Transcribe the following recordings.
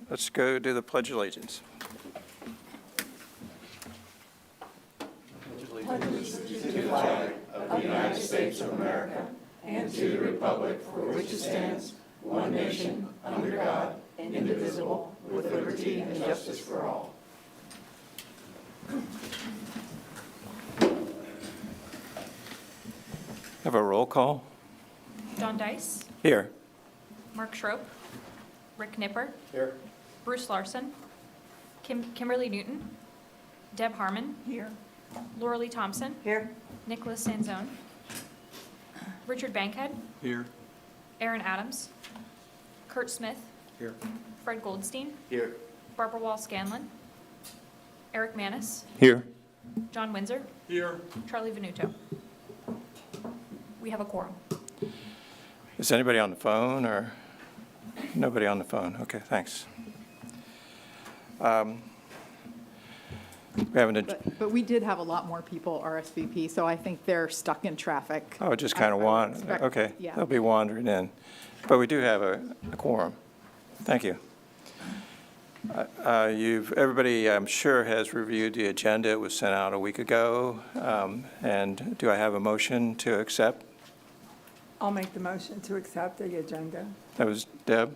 let's go do the Pledge of Allegiance. Have a roll call? Don Dice, Here. Mark Schroep, Rick Knipper, Here. Bruce Larson, Kimberly Newton, Deb Harmon. Here. Laura Lee Thompson. Here. Nicholas Sanzone. Richard Bankhead. Here. Aaron Adams. Kurt Smith. Here. Fred Goldstein. Here. Barbara Wall Scanlon. Eric Manis. Here. John Windsor. Here. Charlie Venuto. We have a quorum. Is anybody on the phone or nobody on the phone? Okay, thanks. We have an, But we did have a lot more people RSVP, so I think they're stuck in traffic. oh, just kind of I would expect- okay. Yeah. They'll be wandering in. But we do have a quorum. Thank you. Everybody, I'm sure, has reviewed the agenda. It was sent out a week ago. And do I have a motion to accept? I'll make the motion to accept the agenda. That was Deb?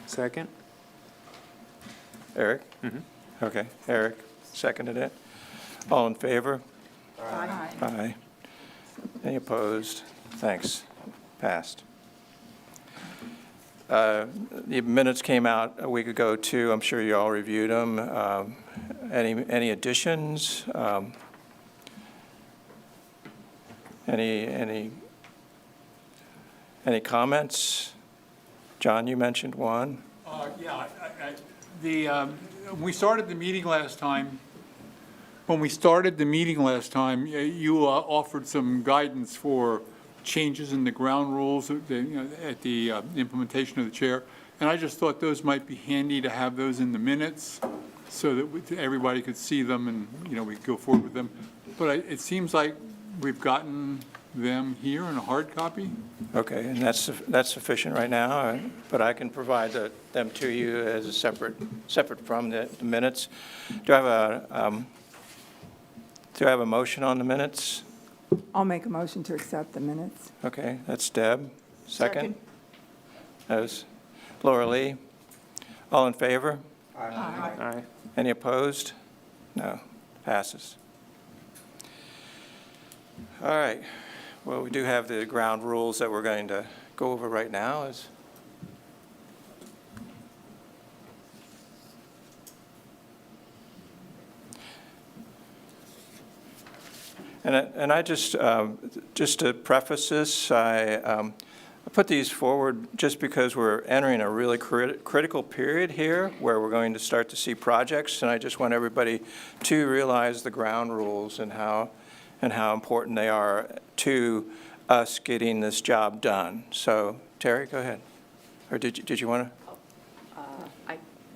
Second. Eric? Okay, Eric seconded it. All in favor? Aye. Aye. Any opposed? Thanks. Passed. The minutes came out a week ago, too. I'm sure you all reviewed them. Any additions? Any comments? John, you mentioned one. We started the meeting last time. When we started the meeting last time, you offered some guidance for changes in the ground rules at the implementation of the chair. And I just thought those might be handy to have those in the minutes so that everybody could see them and, we could go forward with them. But it seems like we've gotten them here in a hard copy. Okay, and that's sufficient right now, but I can provide them to you as a separate from the minutes. Do I have a motion on the minutes? I'll make a motion to accept the minutes. Okay, that's Deb. Second? That was Laura Lee. All in favor? Aye. Any opposed? No. Passes. All right. Well, we do have the ground rules that we're going to go over right now. And I just to preface this, I put these forward just because we're entering a really critical period here where we're going to start to see projects, and I just want everybody to realize the ground rules and how important they are to us getting this job done. So, Terry, go ahead. Or did you want to?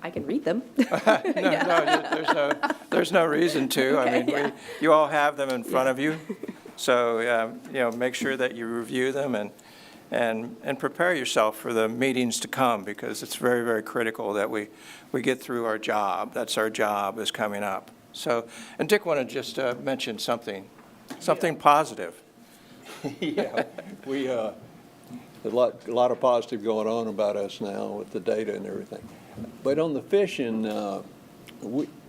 I can read them. No, there's no reason to. I mean, you all have them in front of you. So, make sure that you review them and prepare yourself for the meetings to come, because it's very, very critical that we get through our job. That's our job is coming up. So, and Dick wanted just to mention something positive. Yeah, we, a lot of positive going on about us now with the data and everything. But on the fishing,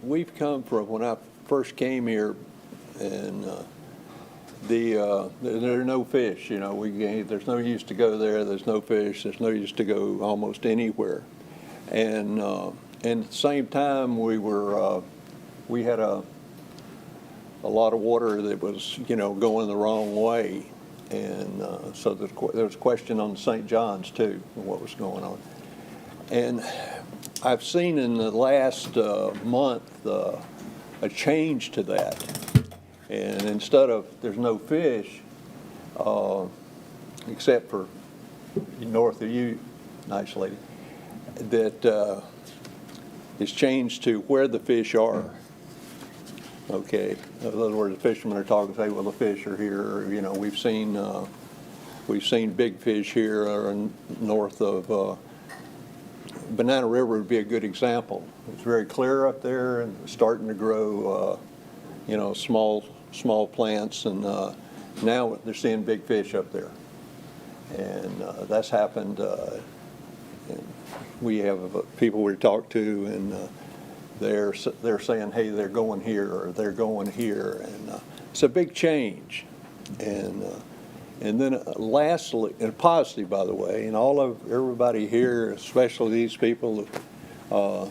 we've come from when I first came here, and there are no fish. There's no use to go there. There's no fish. There's no use to go almost anywhere. And at the same time, we had a lot of water that was going the wrong way, and so there was a question on St. John's too, and what was going on. And I've seen in the last month a change to that. And instead of there's no fish, except for north of you, nice lady, that it's changed to where the fish are. Okay, in other words, the fishermen are talking, say, well, the fish are here. We've seen big fish here or north of Banana River would be a good example. It's very clear up there and starting to grow, small plants, and now they're seeing big fish up there. And that's happened. And we have people we talk to, and they're saying, hey, they're going here, or they're going here, and it's a big change. And then lastly, and positive, by the way, and everybody here, especially these people, the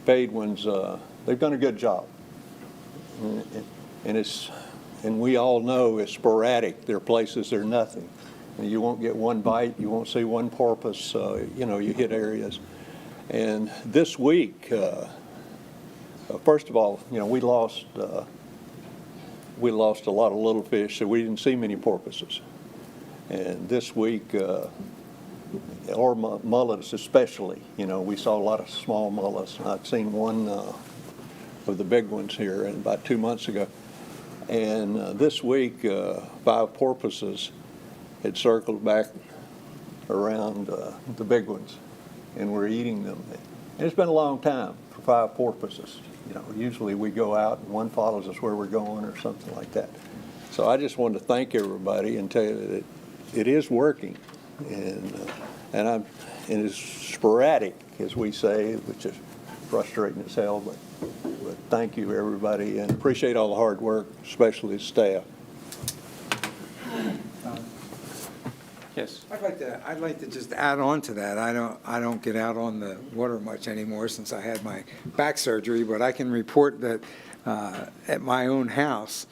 paid ones, they've done a good job. And we all know it's sporadic. There are places there's nothing. And you won't get one bite. You won't see one porpoise. You hit areas. And this week, first of all, we lost a lot of little fish, so we didn't see many porpoises. And this week, or mullets especially, we saw a lot of small mullets. And I'd seen one of the big ones here about 2 months ago. And this week, 5 porpoises had circled back around the big ones, and we're eating them. And it's been a long time for 5 porpoises. Usually we go out and one follows us where we're going or something like that. So I just wanted to thank everybody and tell you that it is working, and it's sporadic, as we say, which is frustrating as hell. But thank you, everybody, and appreciate all the hard work, especially the staff. Yes. I'd like to just add on to that. I don't get out on the water much anymore since I had my back surgery, but I can report that at my own house,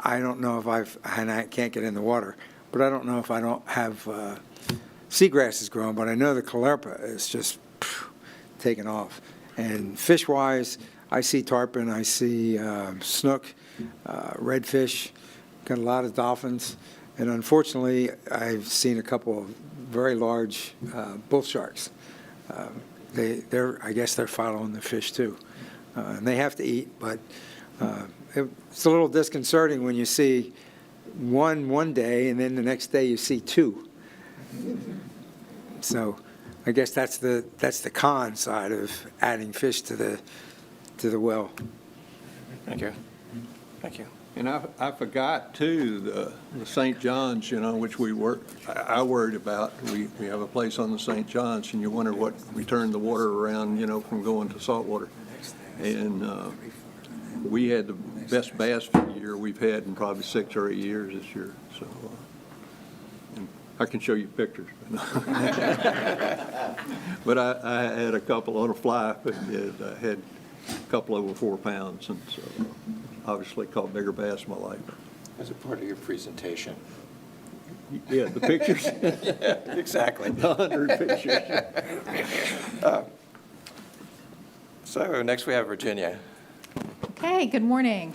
I don't know if and I can't get in the water, but I don't know if I don't have seagrasses growing, but I know the caulerpa is just taking off. And fish-wise, I see tarpon, I see snook, redfish, got a lot of dolphins. And unfortunately, I've seen a couple of very large bull sharks. I guess they're following the fish too. And they have to eat, but it's a little disconcerting when you see one day and then the next day you see 2. So I guess that's the con side of adding fish to the well. Thank you. Thank you. And I forgot, too, the St. John's, which I worried about. We have a place on the St. John's, and you wonder what we turned the water around, from going to saltwater. And we had the best bass year we've had in probably 6 or 8 years this year. So and I can show you pictures. But I had a couple on a fly, but had a couple over 4 pounds, and so obviously caught bigger bass in my life. As a part of your presentation. Yeah, the pictures. Yeah, exactly. 100 pictures. So next we have Virginia. Okay, good morning.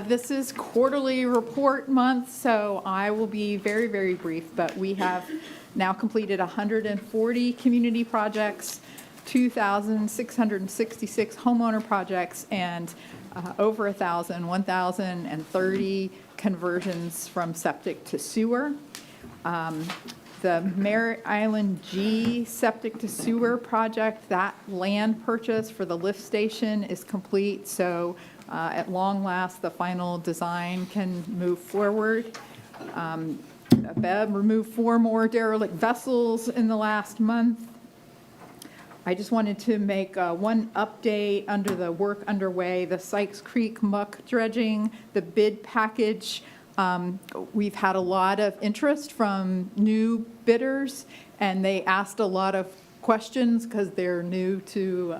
This is quarterly report month, so I will be very, very brief, but we have now completed 140 community projects, 2,666 homeowner projects, and over 1,030 conversions from septic to sewer. The Merritt Island G septic to sewer project, that land purchase for the lift station is complete, so at long last, the final design can move forward. BEB removed 4 more derelict vessels in the last month. I just wanted to make one update under the work underway, the Sykes Creek muck dredging, the bid package. We've had a lot of interest from new bidders, and they asked a lot of questions because they're new to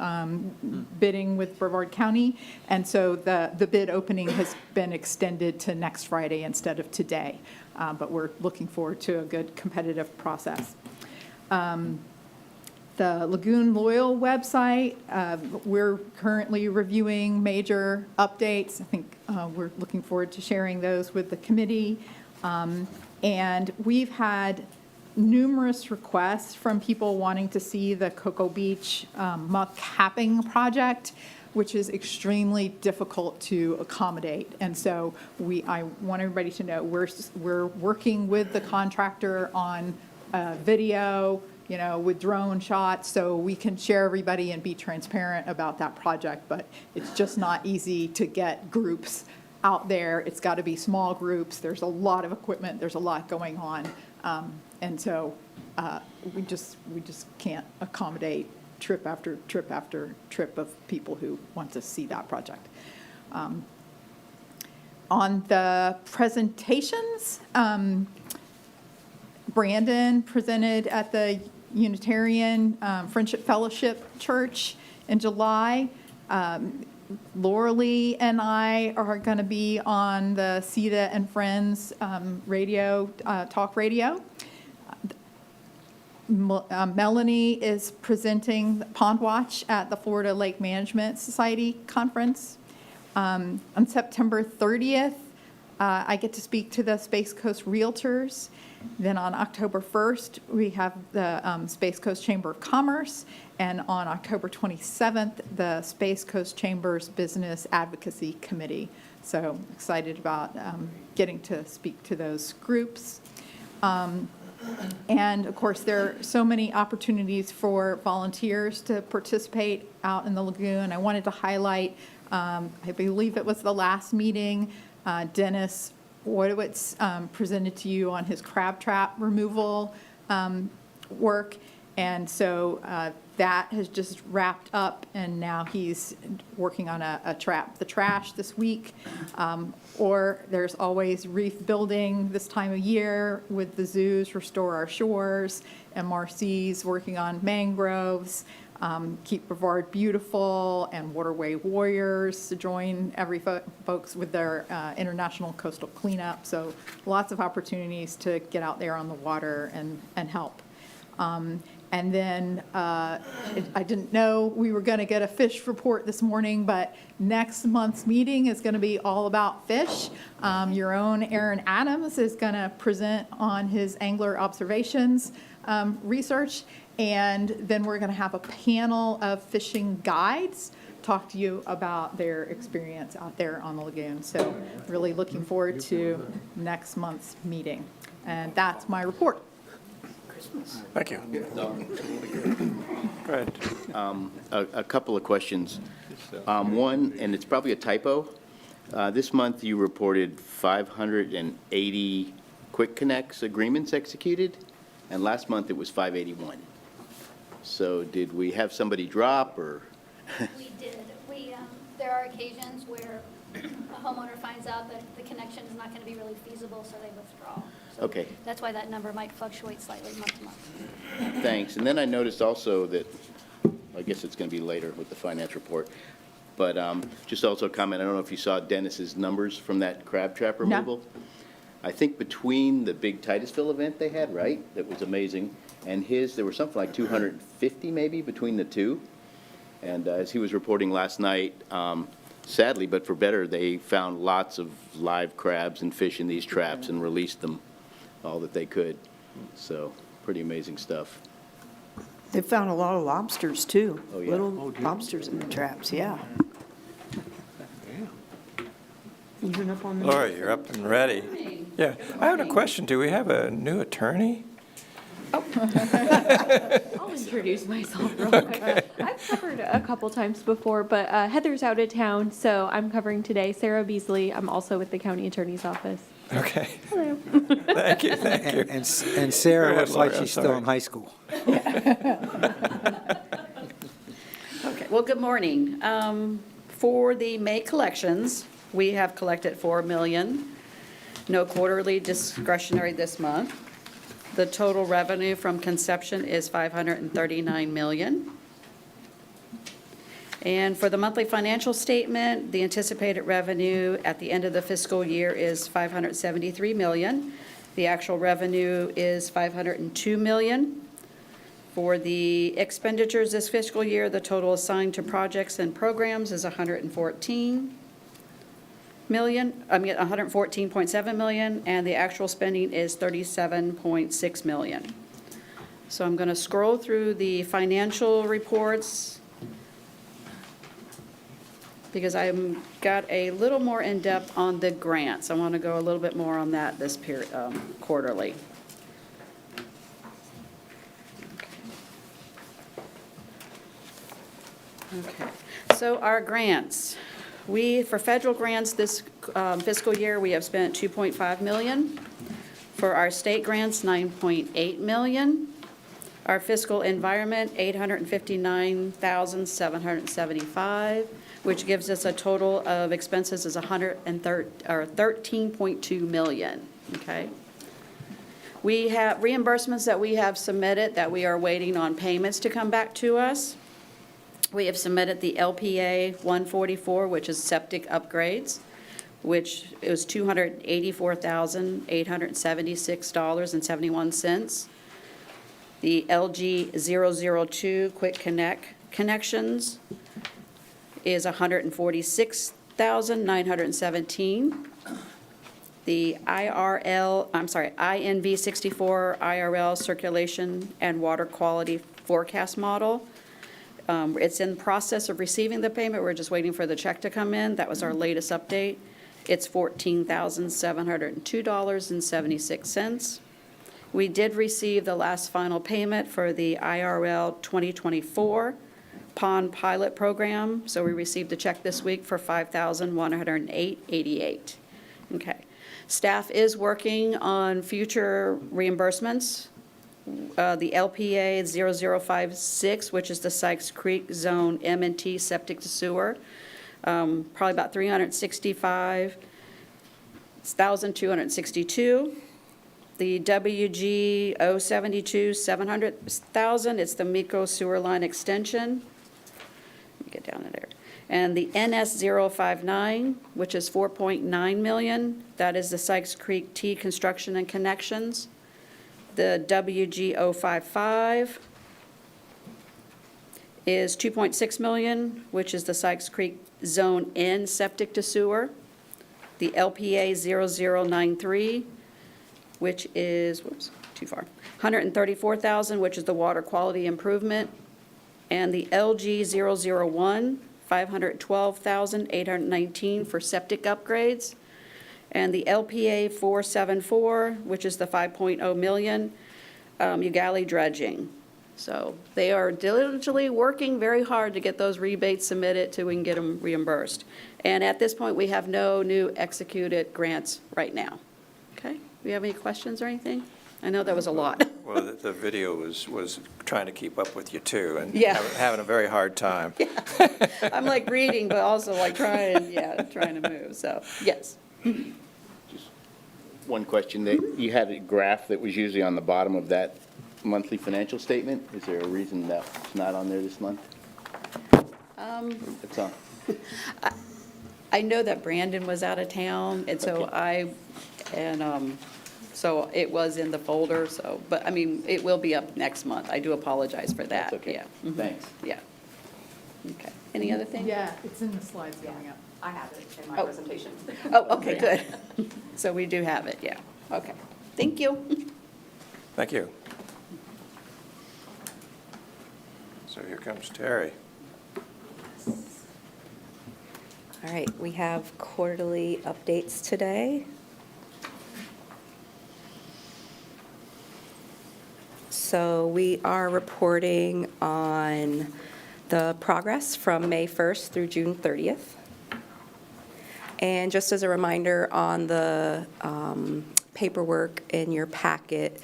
bidding with Brevard County. And so the bid opening has been extended to next Friday instead of today. But we're looking forward to a good competitive process. The Lagoon Loyal website, we're currently reviewing major updates. I think we're looking forward to sharing those with the committee. And we've had numerous requests from people wanting to see the Cocoa Beach muck capping project, which is extremely difficult to accommodate. And so I want everybody to know we're working with the contractor on video, with drone shots, so we can share everybody and be transparent about that project, but it's just not easy to get groups out there. It's got to be small groups. There's a lot of equipment. There's a lot going on. And so we just can't accommodate trip after trip after trip of people who want to see that project. On the presentations, Brandon presented at the Unitarian Friendship Fellowship Church in July. Lauralee and I are going to be on the CETA and Friends radio, talk radio. Melanie is presenting Pond Watch at the Florida Lake Management Society Conference. On September 30th, I get to speak to the Space Coast Realtors. Then on October 1st, we have the Space Coast Chamber of Commerce. And on October 27th, the Space Coast Chamber's Business Advocacy Committee. So excited about getting to speak to those groups. And of course, there are so many opportunities for volunteers to participate out in the lagoon. I wanted to highlight, I believe it was the last meeting, Dennis Wojtowicz presented to you on his crab trap removal work. And so that has just wrapped up, and now he's working on a trap the trash this week. Or there's always reef building this time of year with the zoos, Restore Our Shores, and Marcy's working on mangroves, Keep Brevard Beautiful, and Waterway Warriors to join folks with their international coastal cleanup. So lots of opportunities to get out there on the water and help. And then I didn't know we were going to get a fish report this morning, but next month's meeting is going to be all about fish. Your own Aaron Adams is going to present on his angler observations research. And then we're going to have a panel of fishing guides talk to you about their experience out there on the lagoon. So really looking forward to next month's meeting. And that's my report. Thank you. Go ahead. A couple of questions. One, and it's probably a typo. This month you reported 580 Quick Connects agreements executed, and last month it was 581. So did we have somebody drop, or? We did. There are occasions where a homeowner finds out that the connection is not going to be really feasible, so they withdraw. So Okay. that's why that number might fluctuate slightly month to month. Thanks. And then I noticed also that, I guess it's going to be later with the finance report, but just also a comment, I don't know if you saw Dennis's numbers from that crab trap No. removal. I think between the big Titusville event they had, right, that was amazing, and his, there was something like 250 maybe between the two. And as he was reporting last night, sadly, but for better, they found lots of live crabs and fish in these traps and released them all that they could. So pretty amazing stuff. They found a lot of lobsters, too. Oh, yeah. Little lobsters in the traps, yeah. Even up on the... Laura, you're up and ready. Yeah, I have a question. Do we have a new attorney? I'll introduce myself real quick. I've covered a couple times before, but Heather's out of town, so I'm covering today. Sarah Beasley. I'm also with the county attorney's office. Okay. Hello. Thank you, thank you. And Sarah Go ahead, looks like Laura, she's still sorry. in high school. Okay, well, good morning. For the May collections, we have collected $4 million. No quarterly discretionary this month. The total revenue from conception is $539 million. And for the monthly financial statement, the anticipated revenue at the end of the fiscal year is $573 million. The actual revenue is $502 million. For the expenditures this fiscal year, the total assigned to projects and programs is $114.7 million, and the actual spending is $37.6 million. So I'm going to scroll through the financial reports because I've got a little more in-depth on the grants. I want to go a little bit more on that this period, quarterly. Okay, so our grants. For federal grants this fiscal year, we have spent $2.5 million. For our state grants, $9.8 million. Our fiscal environment, $859,775, which gives us a total of expenses is $13.2 million, okay? We have reimbursements that we have submitted that we are waiting on payments to come back to us. We have submitted the LPA 144, which is septic upgrades, which is $284,876.71. The LG 002 quick connections is $146,917. The INV 64 IRL circulation and water quality forecast model. It's in process of receiving the payment. We're just waiting for the check to come in. That was our latest update. It's $14,702.76. We did receive the last final payment for the IRL 2024 pond pilot program. So we received a check this week for $5,108.88. Okay. Staff is working on future reimbursements. The LPA 0056, which is the Sykes Creek Zone M&T septic to sewer, probably about $365,262. The WG 072, $700,000. It's the Miko sewer line extension. Let me get down to there. And the NS 059, which is $4.9 million. That is the Sykes Creek T construction and connections. The WG 055 is $2.6 million, which is the Sykes Creek Zone N septic to sewer. The LPA 0093, which is, whoops, too far, $134,000, which is the water quality improvement. And the LG 001, $512,819 for septic upgrades. And the LPA 474, which is the $5.0 million, Ugali dredging. So they are diligently working very hard to get those rebates submitted so we can get them reimbursed. And at this point, we have no new executed grants right now. Okay? Do you have any questions or anything? I know that was a lot. Well, the video was trying to keep up with you too, and Yeah. having a very hard time. I'm like reading, but also like trying to move, so, yes. Just one question, that you had a graph that was usually on the bottom of that monthly financial statement. Is there a reason that's not on there this month? It's on. I know that Brandon was out of town, and so so it was in the folder, so, but, I mean, it will be up next month. I do apologize for that. That's okay. Yeah. Mhm. Thanks. Yeah. Okay. Any other thing? Yeah, it's in the slides coming up. I have it in my Oh. presentation. Oh, okay, good. So we do have it, yeah. Okay. Thank you. Thank you. So here comes Terry. All right, we have quarterly updates today. So we are reporting on the progress from May 1st through June 30th. And just as a reminder on the paperwork in your packet,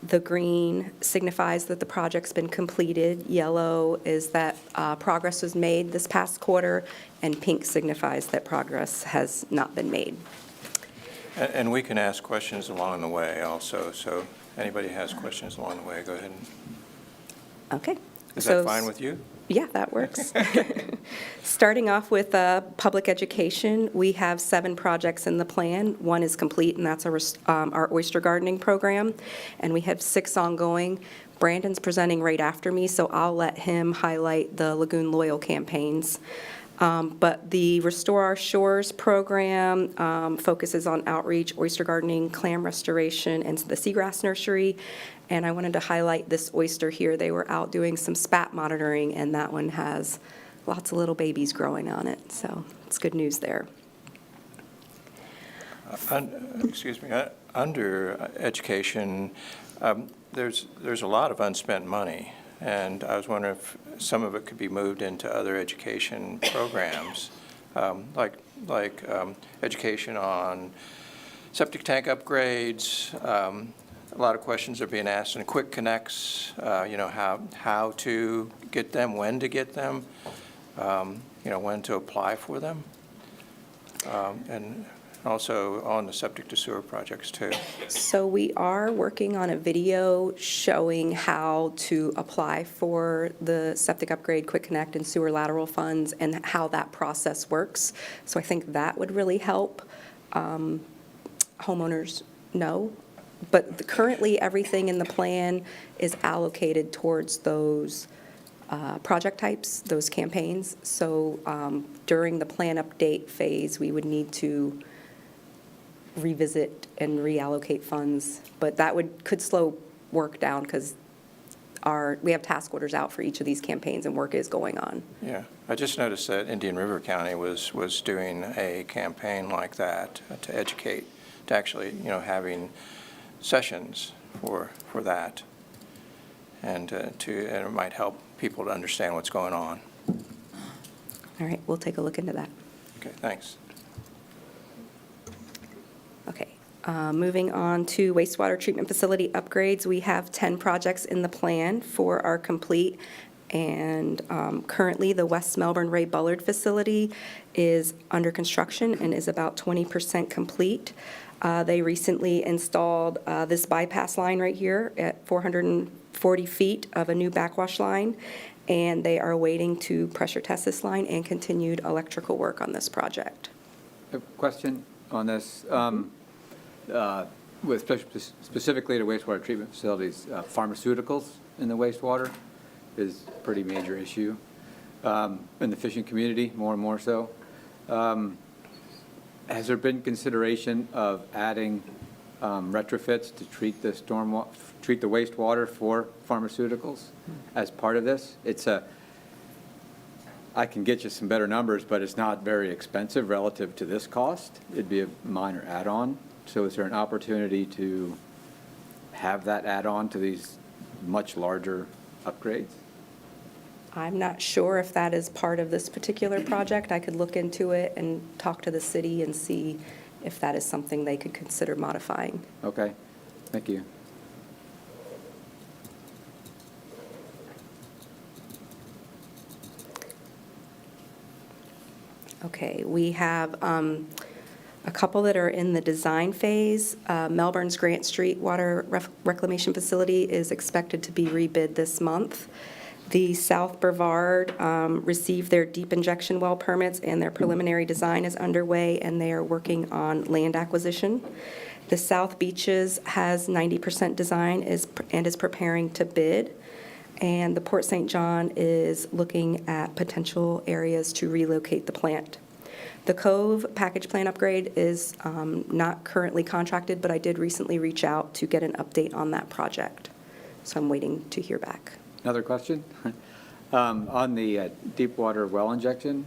the green signifies that the project's been completed. Yellow is that progress was made this past quarter, and pink signifies that progress has not been made. And we can ask questions along the way also, so anybody has questions along the way, go ahead. Okay. Is that fine with you? Yeah, that works. Starting off with public education, we have 7 projects in the plan. 1 is complete, and that's our oyster gardening program, and we have 6 ongoing. Brandon's presenting right after me, so I'll let him highlight the Lagoon Loyal campaigns. But the Restore Our Shores program focuses on outreach, oyster gardening, clam restoration, and the seagrass nursery. And I wanted to highlight this oyster here. They were out doing some spat monitoring, and that one has lots of little babies growing on it. So it's good news there. Excuse me, under education, there's a lot of unspent money And I was wondering if some of it could be moved into other education programs, like education on septic tank upgrades. A lot of questions are being asked in quick connects, how to get them, when to get them, when to apply for them. And also on the septic to sewer projects too. So we are working on a video showing how to apply for the septic upgrade, quick connect, and sewer lateral funds, and how that process works. So I think that would really help homeowners know. But currently, everything in the plan is allocated towards those project types, those campaigns. So during the plan update phase, we would need to revisit and reallocate funds. But that could slow work down because we have task orders out for each of these campaigns and work is going on. Yeah, I just noticed that Indian River County was doing a campaign like that to educate, to actually, having sessions for that, and it might help people to understand what's going on. All right, we'll take a look into that. Okay, thanks. Okay, moving on to wastewater treatment facility upgrades. We have 10 projects in the plan for our complete, and currently the West Melbourne Ray Bullard facility is under construction and is about 20% complete. They recently installed this bypass line right here at 440 feet of a new backwash line, and they are waiting to pressure test this line and continued electrical work on this project. A question on this, with specifically to wastewater treatment facilities, pharmaceuticals in the wastewater is a pretty major issue in the fishing community, more and more so. Has there been consideration of adding retrofits to treat the wastewater for pharmaceuticals as part of this? I can get you some better numbers, but it's not very expensive relative to this cost. It'd be a minor add-on. So is there an opportunity to have that add-on to these much larger upgrades? I'm not sure if that is part of this particular project. I could look into it and talk to the city and see if that is something they could consider modifying. Okay, thank you. Okay, we have a couple that are in the design phase. Melbourne's Grant Street Water Reclamation Facility is expected to be rebid this month. The South Brevard received their deep injection well permits, and their preliminary design is underway, and they are working on land acquisition. The South Beaches has 90% design and is preparing to bid. And the Port St. John is looking at potential areas to relocate the plant. The Cove package plant upgrade is not currently contracted, but I did recently reach out to get an update on that project. So I'm waiting to hear back. Another question? On the deep water well injection,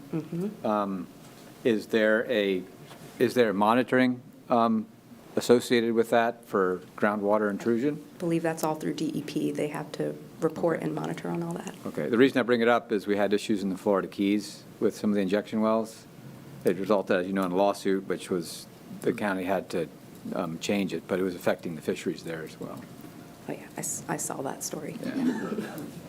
is there monitoring associated with that for groundwater intrusion? I believe that's all through DEP. They have to report and monitor on all that. Okay, the reason I bring it up is we had issues in the Florida Keys with some of the injection wells. It resulted, as you know, in a lawsuit, which was, the county had to change it, but it was affecting the fisheries there as well. Oh, yeah, I saw that story.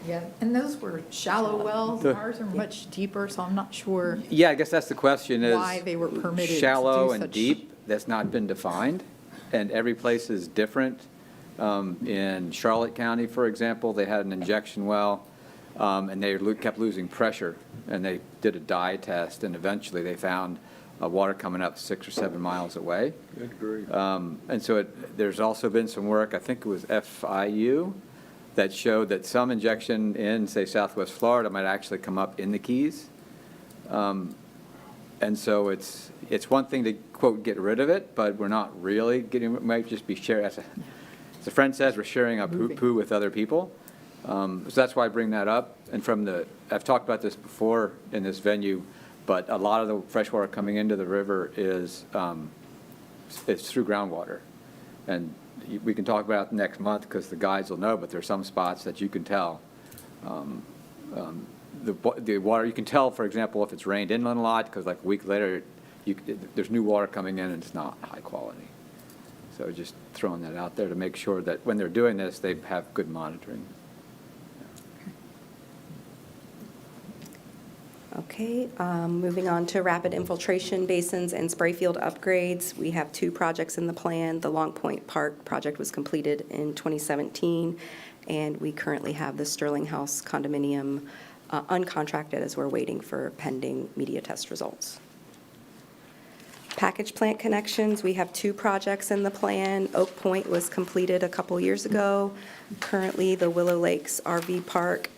Yeah, and those were shallow wells. Ours are much deeper, so I'm not sure Yeah, I guess that's the question is. why they were permitted to do Shallow and such- deep, that's not been defined, and every place is different. In Charlotte County, for example, they had an injection well, and they kept losing pressure, and they did a dye test, and eventually they found water coming up 6 or 7 miles away. Good grief. And so there's also been some work, I think it was FIU, that showed that some injection in, say, Southwest Florida might actually come up in the Keys. And so it's one thing to, quote, get rid of it, but we're not really getting, it might just be sharing, as a friend says, we're sharing a poo-poo with other people. So that's why I bring that up. And I've talked about this before in this venue, but a lot of the fresh water coming into the river is it's through groundwater. And we can talk about it next month because the guides will know, but there's some spots that you can tell the water, you can tell, for example, if it's rained inland a lot, because like a week later, there's new water coming in and it's not high quality. So just throwing that out there to make sure that when they're doing this, they have good monitoring. Okay, moving on to rapid infiltration basins and spray field upgrades. We have 2 projects in the plan. The Long Point Park project was completed in 2017, and we currently have the Sterling House condominium uncontracted as we're waiting for pending media test results. Package plant connections, we have 2 projects in the plan. Oak Point was completed a couple years ago. Currently, the Willow Lakes RV Park,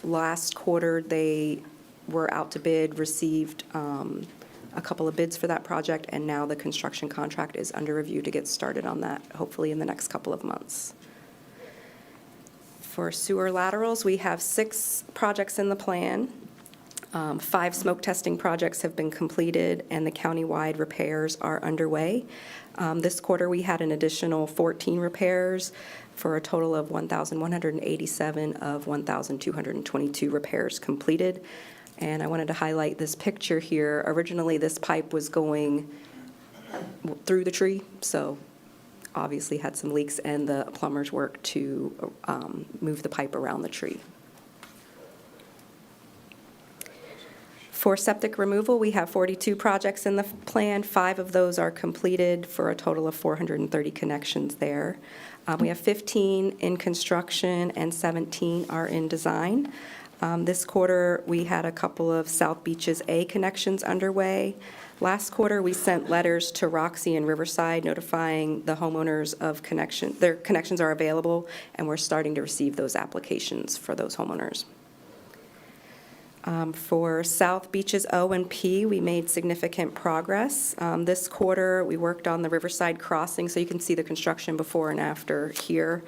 last quarter, they were out to bid, received a couple of bids for that project, and now the construction contract is under review to get started on that, hopefully in the next couple of months. For sewer laterals, we have 6 projects in the plan. 5 smoke testing projects have been completed, and the countywide repairs are underway. This quarter, we had an additional 14 repairs for a total of 1,187 of 1,222 repairs completed. And I wanted to highlight this picture here. Originally, this pipe was going through the tree, so obviously had some leaks, and the plumbers worked to move the pipe around the tree. For septic removal, we have 42 projects in the plan. 5 of those are completed for a total of 430 connections there. We have 15 in construction and 17 are in design. This quarter, we had a couple of South Beaches A connections underway. Last quarter, we sent letters to Roxy and Riverside notifying the homeowners of their connections are available, and we're starting to receive those applications for those homeowners. For South Beaches O and P, we made significant progress. This quarter, we worked on the Riverside crossing, so you can see the construction before and after here.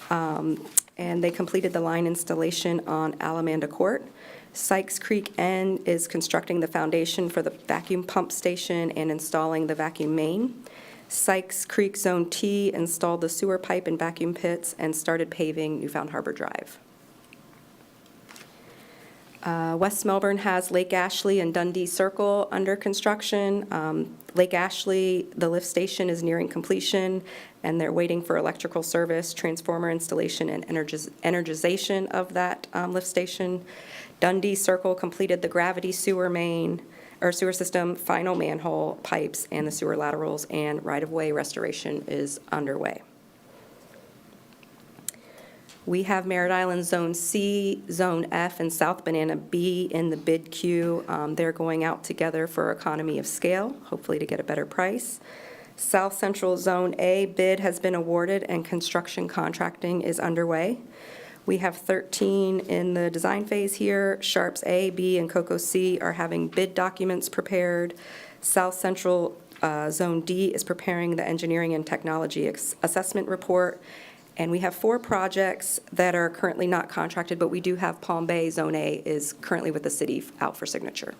And they completed the line installation on Alamanda Court. Sykes Creek N is constructing the foundation for the vacuum pump station and installing the vacuum main. Sykes Creek Zone T installed the sewer pipe and vacuum pits and started paving Newfound Harbor Drive. West Melbourne has Lake Ashley and Dundee Circle under construction. Lake Ashley, the lift station is nearing completion, and they're waiting for electrical service, transformer installation, and energization of that lift station. Dundee Circle completed the gravity sewer main, or sewer system, final manhole pipes, and the sewer laterals, and right-of-way restoration is underway. We have Merritt Island Zone C, Zone F, and South Banana B in the bid queue. They're going out together for economy of scale, hopefully to get a better price. South Central Zone A bid has been awarded and construction contracting is underway. We have 13 in the design phase here. Sharps A, B, and Cocoa C are having bid documents prepared. South Central Zone D is preparing the engineering and technology assessment report. And we have 4 projects that are currently not contracted, but we do have Palm Bay Zone A is currently with the city out for signature.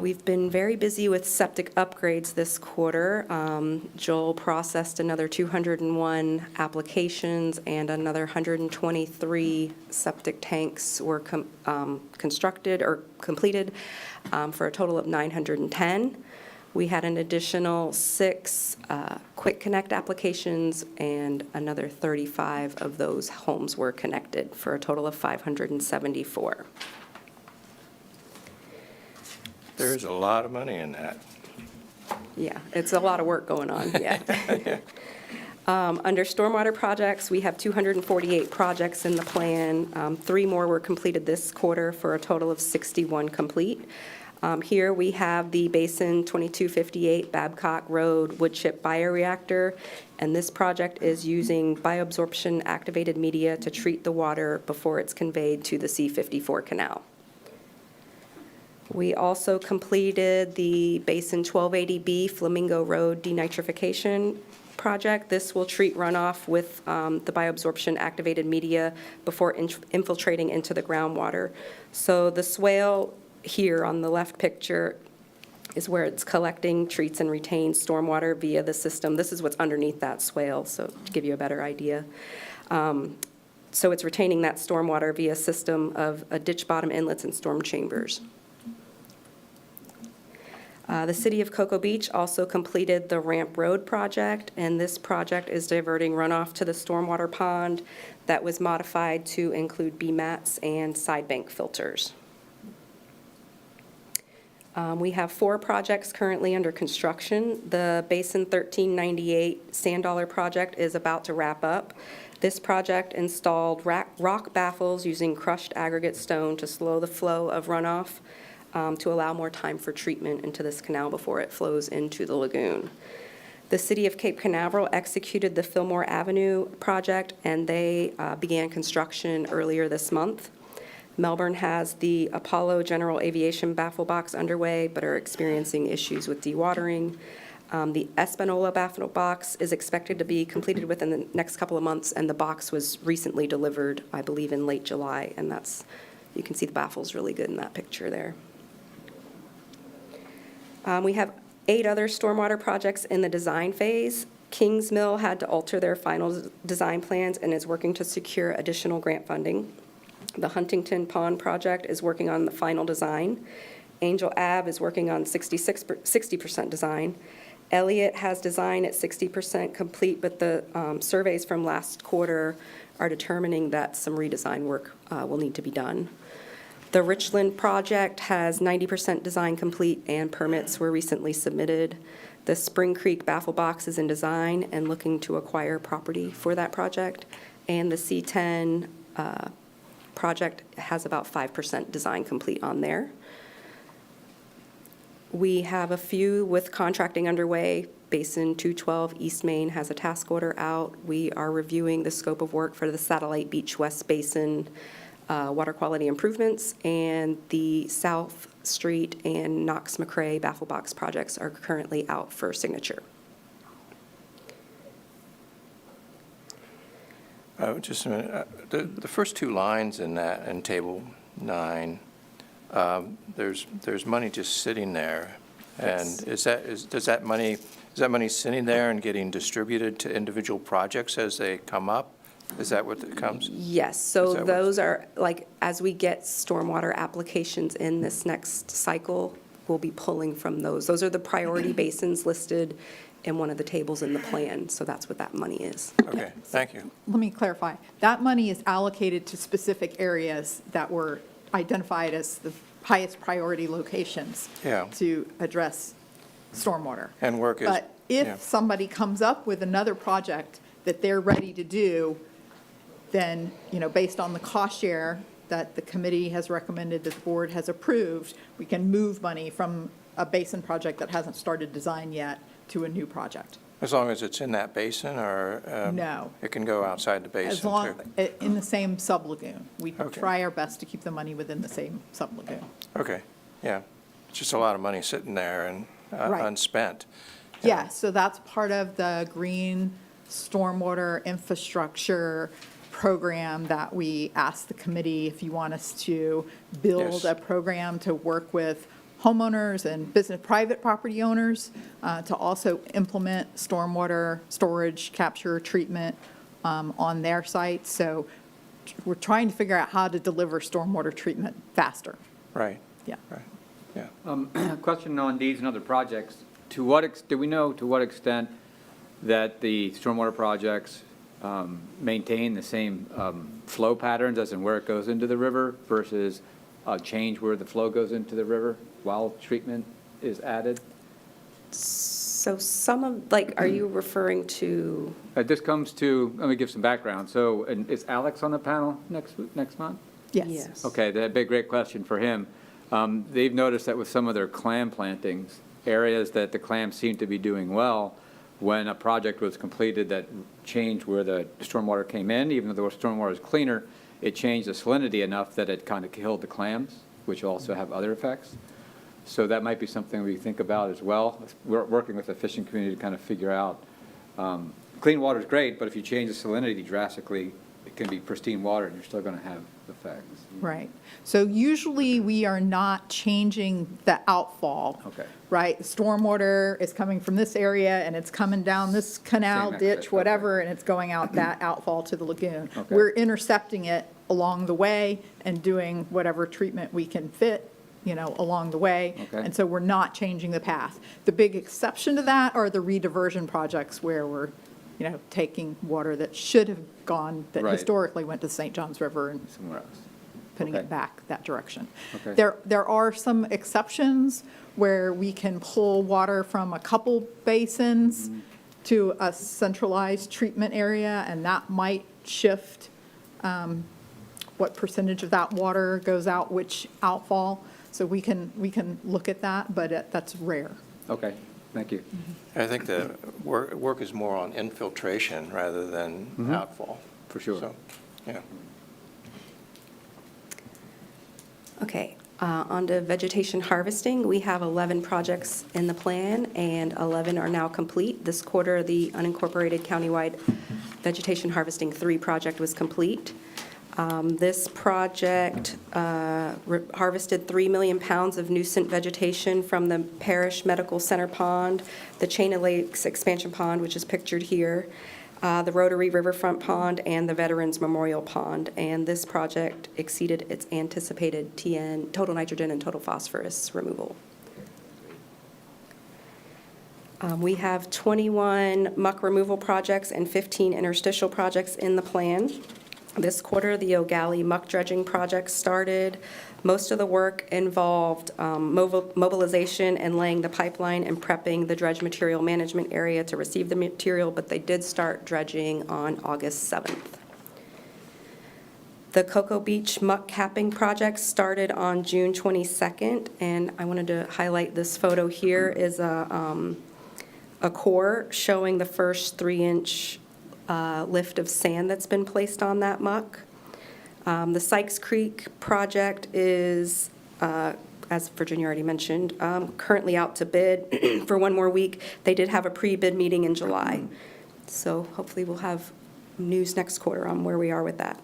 We've been very busy with septic upgrades this quarter. Joel processed another 201 applications, and another 123 septic tanks were constructed or completed for a total of 910. We had an additional 6 Quick Connect applications, and another 35 of those homes were connected for a total of 574. There's a lot of money in that. Yeah, it's a lot of work going on, yeah. Under stormwater projects, we have 248 projects in the plan. 3 more were completed this quarter for a total of 61 complete. Here we have the Basin 2258 Babcock Road wood chip bioreactor, and this project is using bioabsorption activated media to treat the water before it's conveyed to the C-54 canal. We also completed the Basin 1280B Flamingo Road denitrification project. This will treat runoff with the bioabsorption activated media before infiltrating into the groundwater. So the swale here on the left picture is where it's collecting, treats, and retains stormwater via the system. This is what's underneath that swale, so to give you a better idea. So it's retaining that stormwater via system of ditch bottom inlets and storm chambers. The City of Cocoa Beach also completed the Ramp Road project, and this project is diverting runoff to the stormwater pond that was modified to include B-mats and side bank filters. We have 4 projects currently under construction. The Basin 1398 Sand Dollar project is about to wrap up. This project installed rock baffles using crushed aggregate stone to slow the flow of runoff, to allow more time for treatment into this canal before it flows into the lagoon. The City of Cape Canaveral executed the Fillmore Avenue project, and they began construction earlier this month. Melbourne has the Apollo General Aviation baffle box underway, but are experiencing issues with dewatering. The Espanola baffle box is expected to be completed within the next couple of months, and the box was recently delivered, I believe, in late July, and you can see the baffle's really good in that picture there. We have 8 other stormwater projects in the design phase. Kings Mill had to alter their final design plans and is working to secure additional grant funding. The Huntington Pond project is working on the final design. Angel Ave is working on 60% design. Elliott has design at 60% complete, but the surveys from last quarter are determining that some redesign work will need to be done. The Richland project has 90% design complete, and permits were recently submitted. The Spring Creek baffle box is in design and looking to acquire property for that project. And the C10 project has about 5% design complete on there. We have a few with contracting underway. Basin 212 East Main has a task order out. We are reviewing the scope of work for the Satellite Beach West Basin water quality improvements, and the South Street and Knox-McCrae baffle box projects are currently out for signature. Just a minute. The first 2 lines in that, in Table 9, there's money just sitting there. And Yes. Is that money sitting there and getting distributed to individual projects as they come up? Is that what it comes? Yes, so those are, like, as we get stormwater applications in this next cycle, we'll be pulling from those. Those are the priority basins listed in one of the tables in the plan, so that's what that money is. Okay, thank you. Let me clarify. That money is allocated to specific areas that were identified as the highest priority locations Yeah. to address stormwater. And work is. But yeah. if somebody comes up with another project that they're ready to do, then, based on the cost share that the committee has recommended, that the board has approved, we can move money from a basin project that hasn't started design yet to a new project. As long as it's in that basin, or? No. It can go outside the basin, As too? long, in the same sublagoon. We Okay. try our best to keep the money within the same sublagoon. Okay, yeah. It's just a lot of money sitting there and Right. unspent. Yeah, so that's part of the green stormwater infrastructure program that we asked the committee if you want us to build Yes. a program to work with homeowners and private property owners to also implement stormwater storage, capture, treatment on their sites. So we're trying to figure out how to deliver stormwater treatment faster. Right, Yeah. right, yeah. Question on these and other projects. Do we know to what extent that the stormwater projects maintain the same flow patterns, as in where it goes into the river, versus change where the flow goes into the river while treatment is added? So some of, are you referring to? This comes to, let me give some background. So, and is Alex on the panel next month? Yes. Okay, that'd be a great question for him. They've noticed that with some of their clam plantings, areas that the clams seem to be doing well, when a project was completed that changed where the stormwater came in, even though the stormwater is cleaner, it changed the salinity enough that it kind of killed the clams, which also have other effects. So that might be something we think about as well. We're working with the fishing community to kind of figure out, clean water is great, but if you change the salinity drastically, it can be pristine water and you're still going to have effects. Right. So usually we are not changing the outfall. Okay. Right? Stormwater is coming from this area and it's coming down this canal, Same ditch, exit, whatever, and it's going out that outfall to the lagoon. Okay. We're intercepting it along the way and doing whatever treatment we can fit, along the way. Okay. And so we're not changing the path. The big exception to that are the rediversion projects where we're, taking water that should have gone, that Right. historically went to the St. Johns River and Somewhere else. putting Okay. it back that direction. Okay. There are some exceptions where we can pull water from a couple basins to a centralized treatment area, and that might shift what percentage of that water goes out, which outfall. So we can look at that, but that's rare. Okay, thank you. I think the work is more on infiltration rather than outfall. For sure. So, yeah. Okay, on to vegetation harvesting. We have 11 projects in the plan, and 11 are now complete. This quarter, the unincorporated countywide vegetation harvesting 3 project was complete. This project harvested 3 million pounds of nuisance vegetation from the Parish Medical Center Pond, the Chain of Lakes Expansion Pond, which is pictured here, the Rotary Riverfront Pond, and the Veterans Memorial Pond. And this project exceeded its anticipated TN, total nitrogen and total phosphorus removal. We have 21 muck removal projects and 15 interstitial projects in the plan. This quarter, the O'Galley muck dredging project started. Most of the work involved mobilization and laying the pipeline and prepping the dredge material management area to receive the material, but they did start dredging on August 7th. The Cocoa Beach muck capping project started on June 22nd, and I wanted to highlight this photo here is a core showing the first 3-inch lift of sand that's been placed on that muck. The Sykes Creek project is, as Virginia already mentioned, currently out to bid for 1 more week. They did have a pre-bid meeting in July, so hopefully we'll have news next quarter on where we are with that.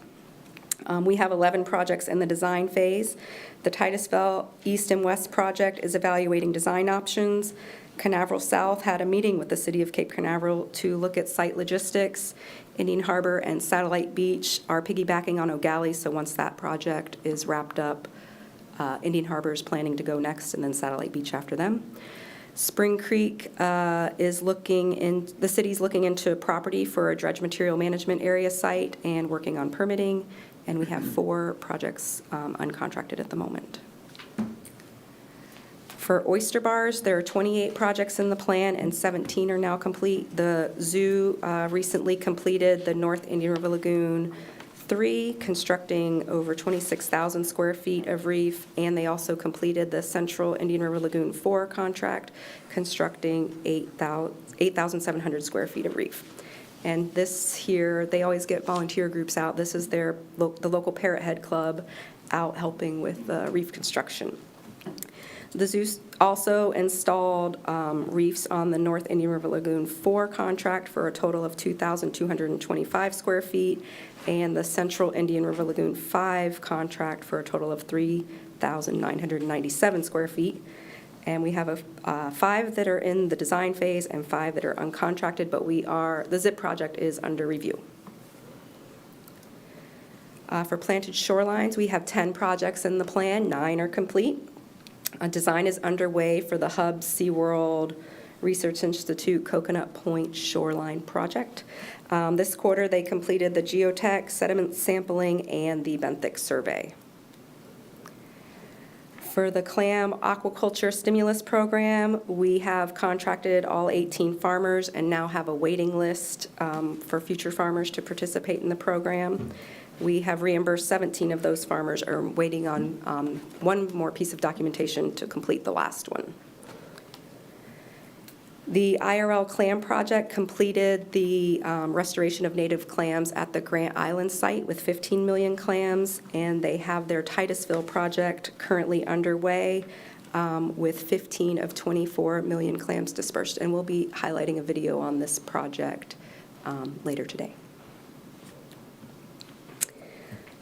We have 11 projects in the design phase. The Titusville East and West project is evaluating design options. Canaveral South had a meeting with the City of Cape Canaveral to look at site logistics. Indian Harbor and Satellite Beach are piggybacking on O'Galley, so once that project is wrapped up, Indian Harbor is planning to go next, and then Satellite Beach after them. Spring Creek is the city's looking into property for a dredge material management area site and working on permitting, and we have 4 projects uncontracted at the moment. For oyster bars, there are 28 projects in the plan and 17 are now complete. The zoo recently completed the North Indian River Lagoon 3, constructing over 26,000 square feet of reef, and they also completed the Central Indian River Lagoon 4 contract, constructing 8,700 square feet of reef. And this here, they always get volunteer groups out. This is the local Parrot Head Club out helping with reef construction. The zoo also installed reefs on the North Indian River Lagoon 4 contract for a total of 2,225 square feet, and the Central Indian River Lagoon 5 contract for a total of 3,997 square feet. And we have 5 that are in the design phase and 5 that are uncontracted, but the ZIP project is under review. For planted shorelines, we have 10 projects in the plan, 9 are complete. A design is underway for the Hub SeaWorld Research Institute Coconut Point Shoreline Project. This quarter, they completed the geotech, sediment sampling, and the benthic survey. For the clam aquaculture stimulus program, we have contracted all 18 farmers and now have a waiting list for future farmers to participate in the program. We have reimbursed 17 of those farmers, are waiting on 1 more piece of documentation to complete the last one. The IRL Clam Project completed the restoration of native clams at the Grant Island site with 15 million clams, and they have their Titusville project currently underway with 15 of 24 million clams dispersed. And we'll be highlighting a video on this project later today.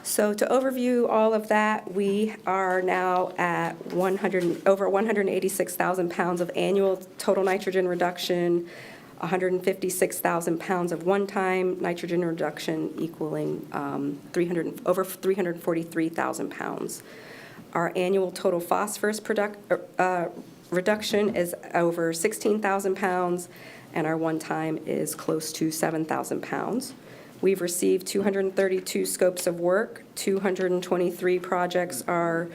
So to overview all of that, we are now at over 186,000 pounds of annual total nitrogen reduction, 156,000 pounds of one-time nitrogen reduction equaling over 343,000 pounds. Our annual total phosphorus reduction is over 16,000 pounds, and our one-time is close to 7,000 pounds. We've received 232 scopes of work, 223 projects are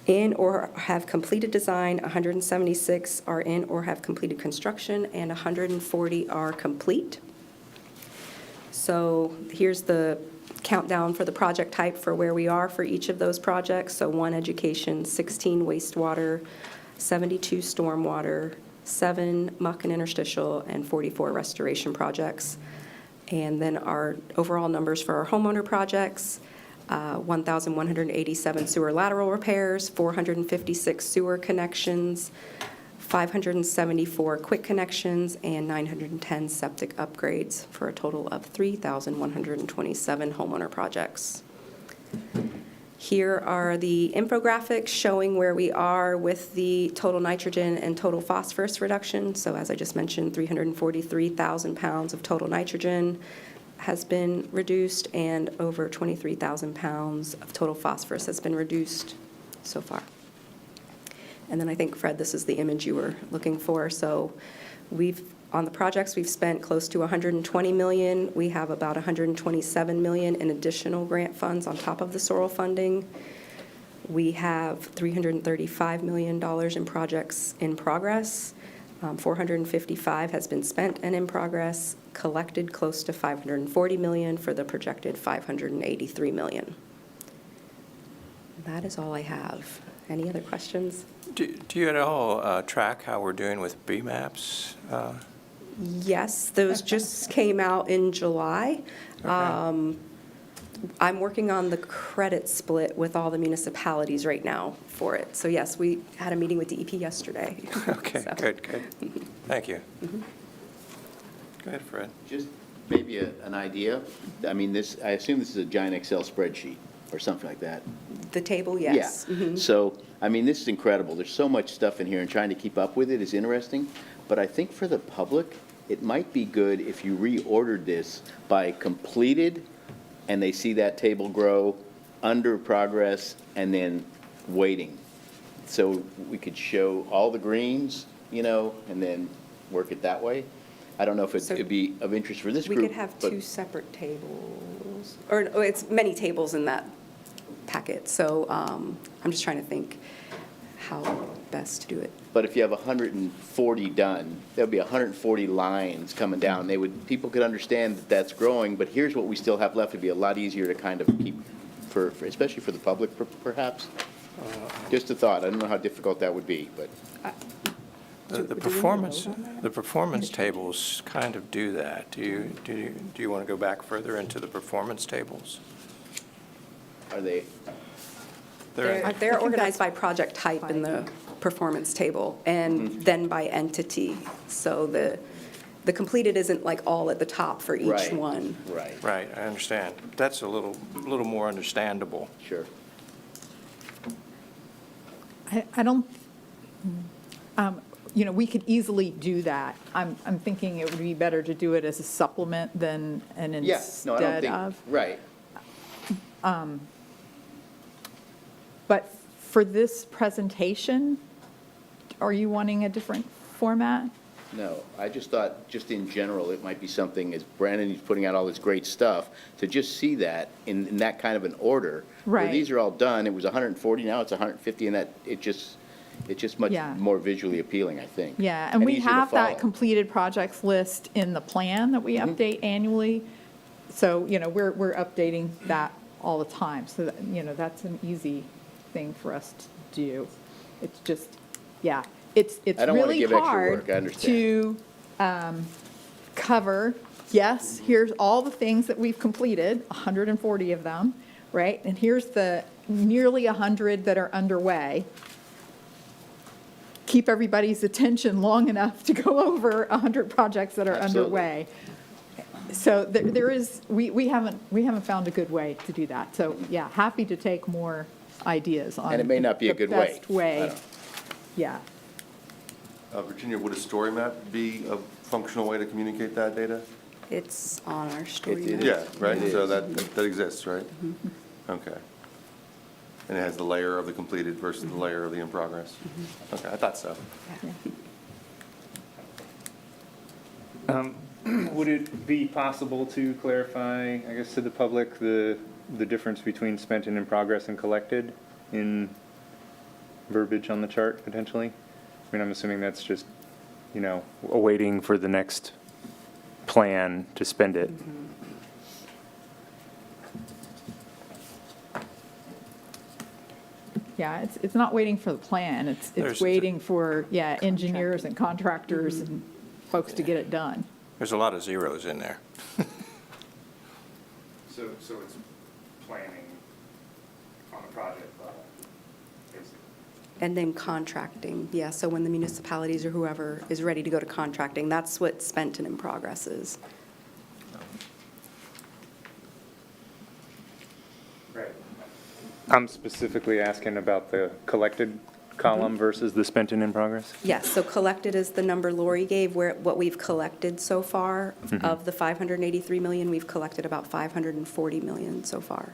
in or have completed design, 176 are in or have completed construction, and 140 are complete. So here's the countdown for the project type for where we are for each of those projects. So 1 education, 16 wastewater, 72 stormwater, 7 muck and interstitial, and 44 restoration projects. And then our overall numbers for our homeowner projects, 1,187 sewer lateral repairs, 456 sewer connections, 574 quick connections, and 910 septic upgrades for a total of 3,127 homeowner projects. Here are the infographics showing where we are with the total nitrogen and total phosphorus reduction. So as I just mentioned, 343,000 pounds of total nitrogen has been reduced, and over 23,000 pounds of total phosphorus has been reduced so far. And then I think, Fred, this is the image you were looking for. So on the projects, we've spent close to $120 million. We have about $127 million in additional grant funds on top of the Sorrel funding. We have $335 million in projects in progress. 455 has been spent and in progress, collected close to $540 million for the projected $583 million. That is all I have. Any other questions? Do you at all track how we're doing with BMAPs? Yes, those just came out in July. Okay. I'm working on the credit split with all the municipalities right now for it. So yes, we had a meeting with DEP yesterday. Okay, So. good. Thank you. Go ahead, Fred. Just maybe an idea. I mean, I assume this is a giant Excel spreadsheet or something like that. The table, yes. Yeah. So, I mean, this is incredible. There's so much stuff in here, and trying to keep up with it is interesting. But I think for the public, it might be good if you reordered this by completed, and they see that table grow, under progress, and then waiting. So we could show all the greens, and then work it that way. I don't know if it'd be of interest for this We group. could have but- 2 separate tables, or it's many tables in that packet. So I'm just trying to think how best to do it. But if you have 140 done, there'll be 140 lines coming down. People could understand that that's growing, but here's what we still have left. It'd be a lot easier to kind of keep, especially for the public, perhaps. Just a thought. I don't know how difficult that would be, but. The performance tables kind of do that. Do you want to go back further into the performance tables? Are they? They're organized by project type in the performance table, and then by entity. So the completed isn't like all at the top for each Right. one. Right, I understand. That's a little more understandable. Sure. I don't, we could easily do that. I'm thinking it would be better to do it as a supplement than an Yeah, no, I don't instead think, of. right. But for this presentation, are you wanting a different format? No, I just thought, just in general, it might be something, as Brandon is putting out all this great stuff, to just see that in that kind of an order. Where Right. these are all done, it was 140, now it's 150, and it's just much Yeah. more visually appealing, I think. Yeah, and we easier to have that follow. completed projects list in the plan that we update annually. So, we're updating that all the time. So, that's an easy thing for us to do. It's just, yeah, it's I don't wanna really give extra hard work, I understand. to cover, yes, here's all the things that we've completed, 140 of them, right? And here's the nearly 100 that are underway. Keep everybody's attention long enough to go over 100 projects that are Absolutely. underway. So there is, we haven't found a good way to do that. So, yeah, happy to take more ideas on. And it may not be a the good way. best way. I don't- Yeah. Virginia, would a story map be a functional way to communicate that data? It's on our story It map. Yeah, right, It so is. that exists, right? Okay. And it has the layer of the completed versus the layer of the in progress? Okay, I thought so. Would it be possible to clarify, I guess, to the public, the difference between spent and in progress and collected in verbiage on the chart, potentially? I mean, I'm assuming that's just, awaiting for the next plan to spend it. Yeah, it's not waiting for the plan. It's There's- waiting for, engineers and contractors and folks to get it done. There's a lot of zeros in there. So it's planning on a project level, basically. And then contracting, yeah, so when the municipalities or whoever is ready to go to contracting, that's what spent and in progress is. Right. I'm specifically asking about the collected column versus the spent and in progress? Yes, so collected is the number Lori gave, what we've collected so far. Of the 583 million, we've collected about 540 million so far.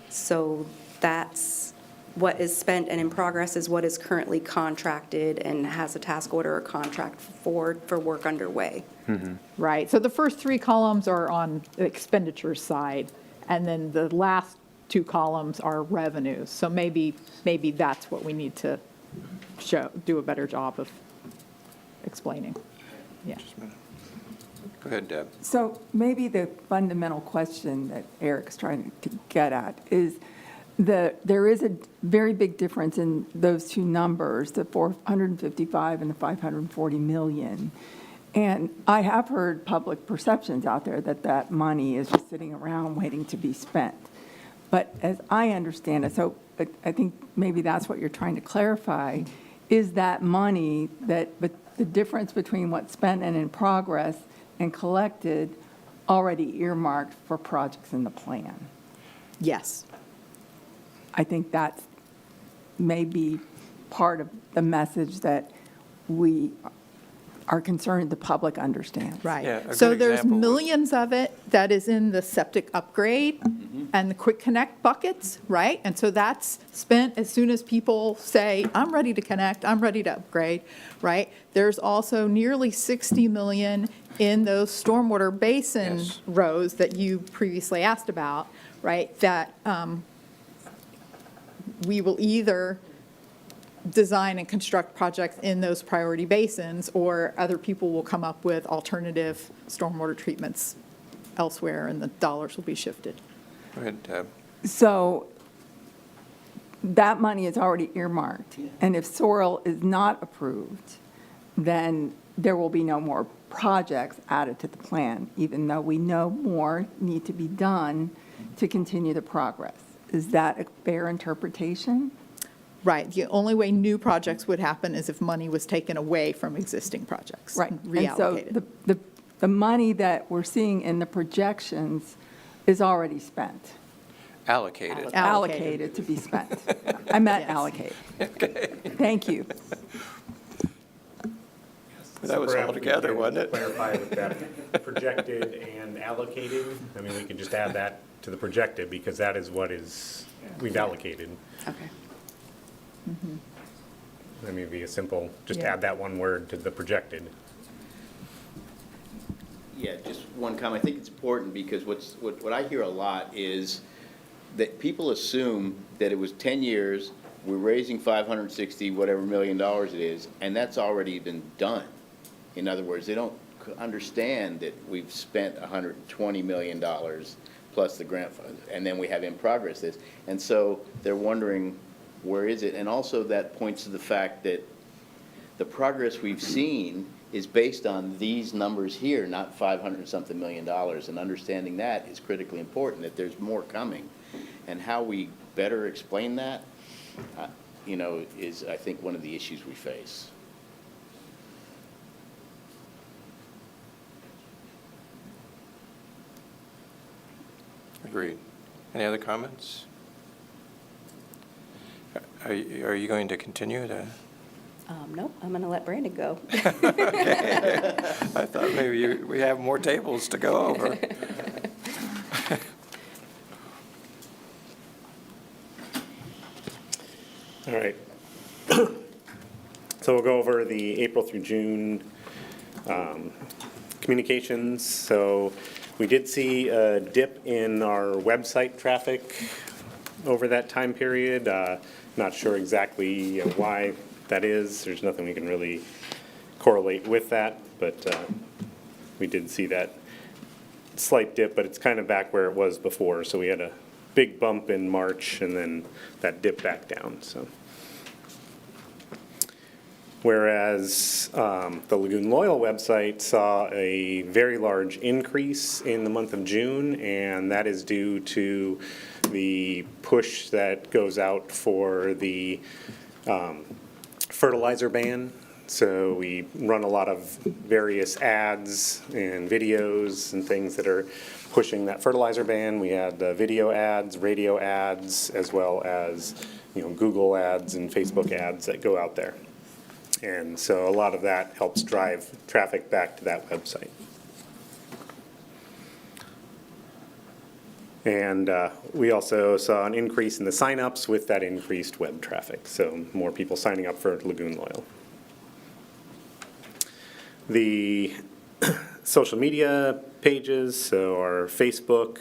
So that's what is spent and in progress is what is currently contracted and has a task order or contract for work underway. Right, so the first three columns are on the expenditure side, and then the last two columns are revenues. So maybe that's what we need to do a better job of explaining. Yeah. Go ahead, Deb. So maybe the fundamental question that Eric's trying to get at is there is a very big difference in those two numbers, the 455 and the 540 million. And I have heard public perceptions out there that money is just sitting around waiting to be spent. But as I understand it, so I think maybe that's what you're trying to clarify, is that money but the difference between what's spent and in progress and collected already earmarked for projects in the plan. Yes. I think that's maybe part of the message that we are concerned the public understands. Right. Yeah, a So good there's example would- millions of it that is in the septic upgrade and the quick connect buckets, right? And so that's spent as soon as people say, I'm ready to connect, I'm ready to upgrade, right? There's also nearly 60 million in those stormwater basin Yes. rows that you previously asked about, right? That we will either design and construct projects in those priority basins, or other people will come up with alternative stormwater treatments elsewhere, and the dollars will be shifted. Go ahead, Deb. So that money is already earmarked. And if Sorrel is not approved, then there will be no more projects added to the plan, even though we know more need to be done to continue the progress. Is that a fair interpretation? Right, the only way new projects would happen is if money was taken away from existing projects. Right. And And so reallocated. the money that we're seeing in the projections is already spent, Allocated. allocated to be spent. I meant Yes. allocated. Thank you. That was all together, wasn't it? Clarify with that projected and allocated. I mean, we can just add that to the projected because that is what we've allocated. Okay. I mean, it'd be a simple, just Yeah. add that one word to the projected. Yeah, just one comment. I think it's important because what I hear a lot is that people assume that it was 10 years, we're raising 560 whatever million dollars it is, and that's already been done. In other words, they don't understand that we've spent $120 million plus the grant funds, and then we have in progress this. And so they're wondering, where is it? And also that points to the fact that the progress we've seen is based on these numbers here, not 500-something million dollars. And understanding that is critically important, that there's more coming. And how we better explain that, is, I think, one of the issues we face. Agreed. Any other comments? Are you going to continue to? Nope, I'm going to let Brandon go. Okay. I thought maybe we have more tables to go over. All right. So we'll go over the April through June communications. So we did see a dip in our website traffic over that time period. Not sure exactly why that is. There's nothing we can really correlate with that, but we did see that slight dip, but it's kind of back where it was before. So we had a big bump in March and then that dip back down. So, whereas the Lagoon Loyal website saw a very large increase in the month of June, and that is due to the push that goes out for the fertilizer ban. So we run a lot of various ads and videos and things that are pushing that fertilizer ban. We had video ads, radio ads, as well as Google ads and Facebook ads that go out there. And so a lot of that helps drive traffic back to that website. And we also saw an increase in the signups with that increased web traffic. So more people signing up for Lagoon Loyal. The social media pages, so our Facebook,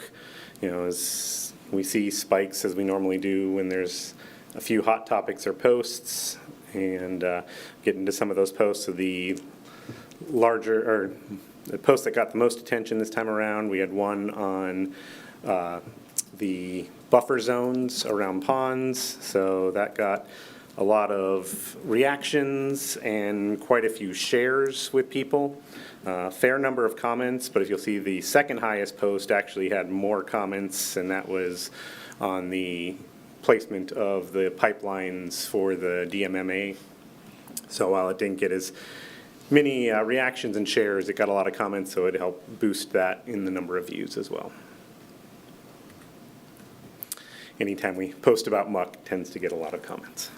as we see spikes as we normally do when there's a few hot topics or posts, and get into some of those posts. So the post that got the most attention this time around, we had one on the buffer zones around ponds. So that got a lot of reactions and quite a few shares with people. Fair number of comments, but if you'll see, the second highest post actually had more comments, and that was on the placement of the pipelines for the DMMA. So while it didn't get as many reactions and shares, it got a lot of comments, so it helped boost that in the number of views as well. Anytime we post about muck, it tends to get a lot of comments.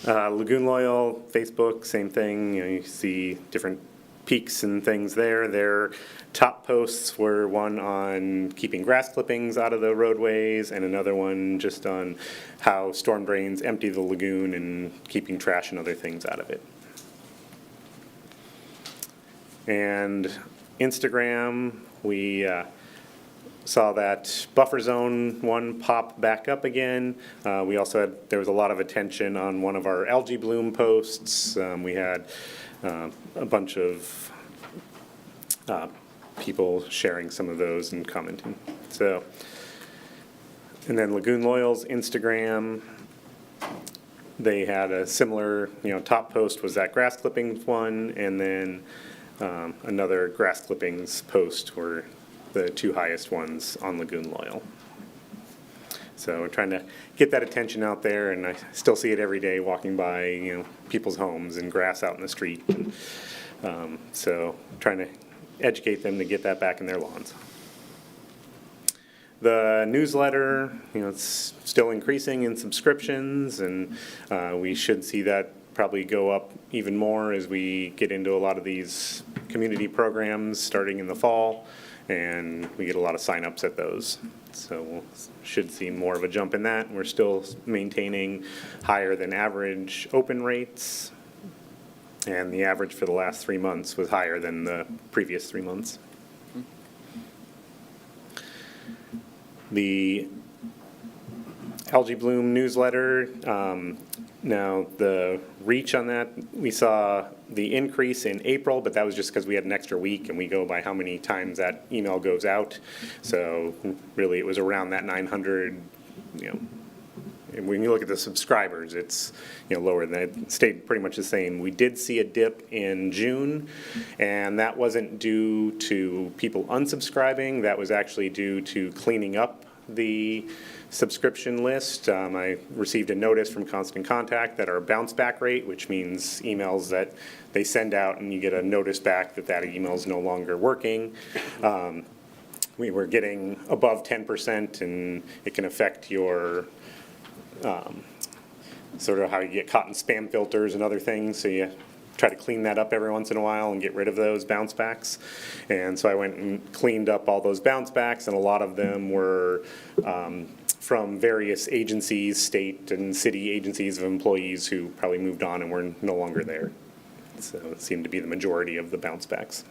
Lagoon Loyal, Facebook, same thing. You see different peaks and things there. Their top posts were one on keeping grass clippings out of the roadways, and another one just on how storm drains empty the lagoon and keeping trash and other things out of it. And Instagram, we saw that buffer zone one pop back up again. We also had, there was a lot of attention on one of our algae bloom posts. We had a bunch of people sharing some of those and commenting. So, and then Lagoon Loyal's Instagram, they had a similar, top post was that grass clippings one, and then another grass clippings post were the two highest ones on Lagoon Loyal. So we're trying to get that attention out there, and I still see it every day walking by, people's homes and grass out in the street. And, so trying to educate them to get that back in their lawns. The newsletter, it's still increasing in subscriptions, and we should see that probably go up even more as we get into a lot of these community programs starting in the fall, and we get a lot of signups at those. So we should see more of a jump in that. We're still maintaining higher than average open rates, and the average for the last 3 months was higher than the previous 3 months. The Algae Bloom newsletter, now the reach on that, we saw the increase in April, but that was just because we had an extra week and we go by how many times that email goes out. So really it was around that 900, and when you look at the subscribers, it's lower than it stayed pretty much the same. We did see a dip in June, and that wasn't due to people unsubscribing. That was actually due to cleaning up the subscription list. I received a notice from Constant Contact that our bounce back rate, which means emails that they send out and you get a notice back that that email is no longer working, we were getting above 10%, and it can affect your, sort of how you get caught in spam filters and other things, so you try to clean that up every once in a while and get rid of those bounce backs. And so I went and cleaned up all those bounce backs, and a lot of them were from various agencies, state and city agencies of employees who probably moved on and were no longer there. So it seemed to be the majority of the bounce backs.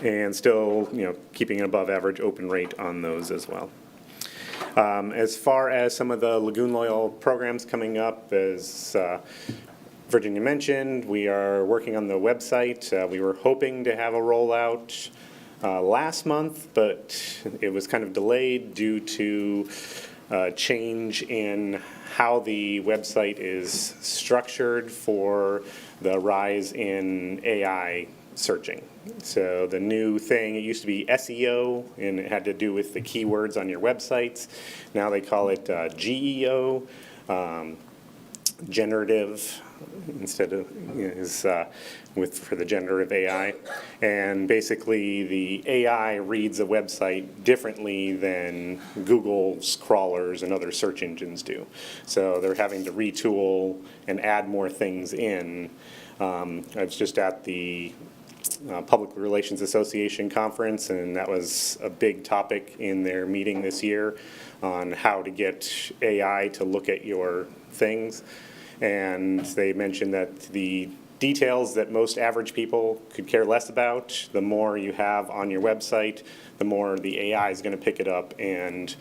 And still, keeping an above average open rate on those as well. As far as some of the Lagoon Loyal programs coming up, as Virginia mentioned, we are working on the website. We were hoping to have a rollout last month, but it was kind of delayed due to change in how the website is structured for the rise in AI searching. So the new thing, it used to be SEO, and it had to do with the keywords on your websites. Now they call it GEO, generative, instead of, for the generative AI. And basically the AI reads a website differently than Google's crawlers and other search engines do. So they're having to retool and add more things in. I was just at the Public Relations Association conference, and that was a big topic in their meeting this year on how to get AI to look at your things. And they mentioned that the details that most average people could care less about, the more you have on your website, the more the AI is going to pick it up and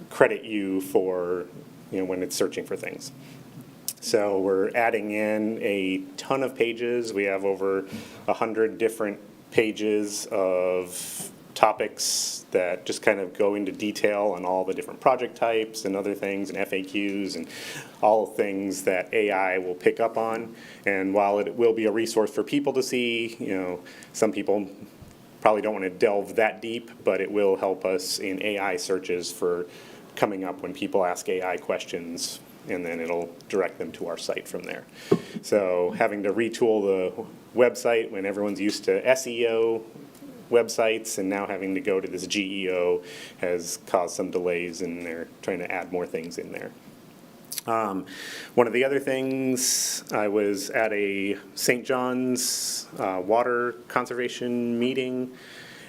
credit you for, when it's searching for things. So we're adding in a ton of pages. We have over 100 different pages of topics that just kind of go into detail on all the different project types and other things and FAQs and all things that AI will pick up on. And while it will be a resource for people to see, some people probably don't want to delve that deep, but it will help us in AI searches for coming up when people ask AI questions, and then it'll direct them to our site from there. So having to retool the website when everyone's used to SEO websites and now having to go to this GEO has caused some delays, and they're trying to add more things in there. One of the other things, I was at a St. John's water conservation meeting,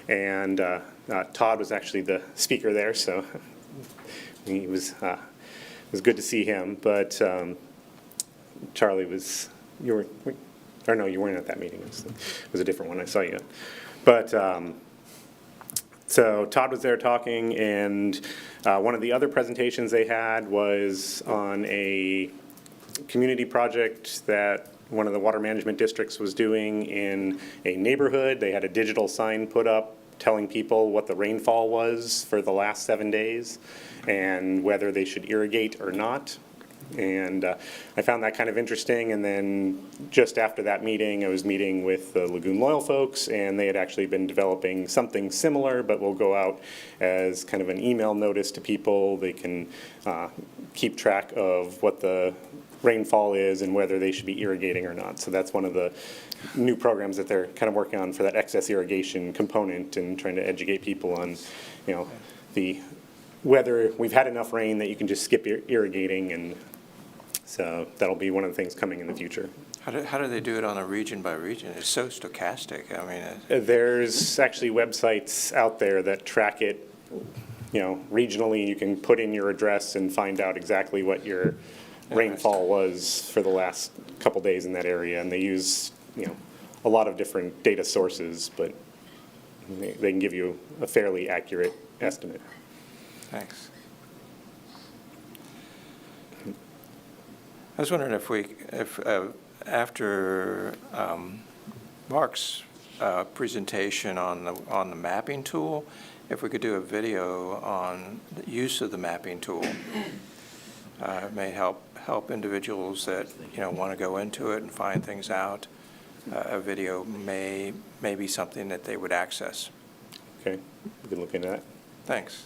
and Todd was actually the speaker there, so it was good to see him. But Charlie was, you weren't at that meeting. It was a different one I saw you at. But so Todd was there talking, and one of the other presentations they had was on a community project that one of the water management districts was doing in a neighborhood. They had a digital sign put up telling people what the rainfall was for the last 7 days and whether they should irrigate or not. And I found that kind of interesting. And then just after that meeting, I was meeting with the Lagoon Loyal folks, and they had actually been developing something similar, but will go out as kind of an email notice to people. They can keep track of what the rainfall is and whether they should be irrigating or not. So that's one of the new programs that they're kind of working on for that excess irrigation component, and trying to educate people on, whether we've had enough rain that you can just skip irrigating. And so that'll be one of the things coming in the future. How do they do it on a region by region? It's so stochastic. I mean, there's actually websites out there that track it, regionally. You can put in your address and find out exactly what your rainfall was for the last couple days in that area. And they use, a lot of different data sources, but they can give you a fairly accurate estimate. Thanks. I was wondering if after Mark's presentation on the mapping tool, if we could do a video on the use of the mapping tool. It may help individuals that want to go into it and find things out. A video may be something that they would access. Okay, we can look into that. Thanks.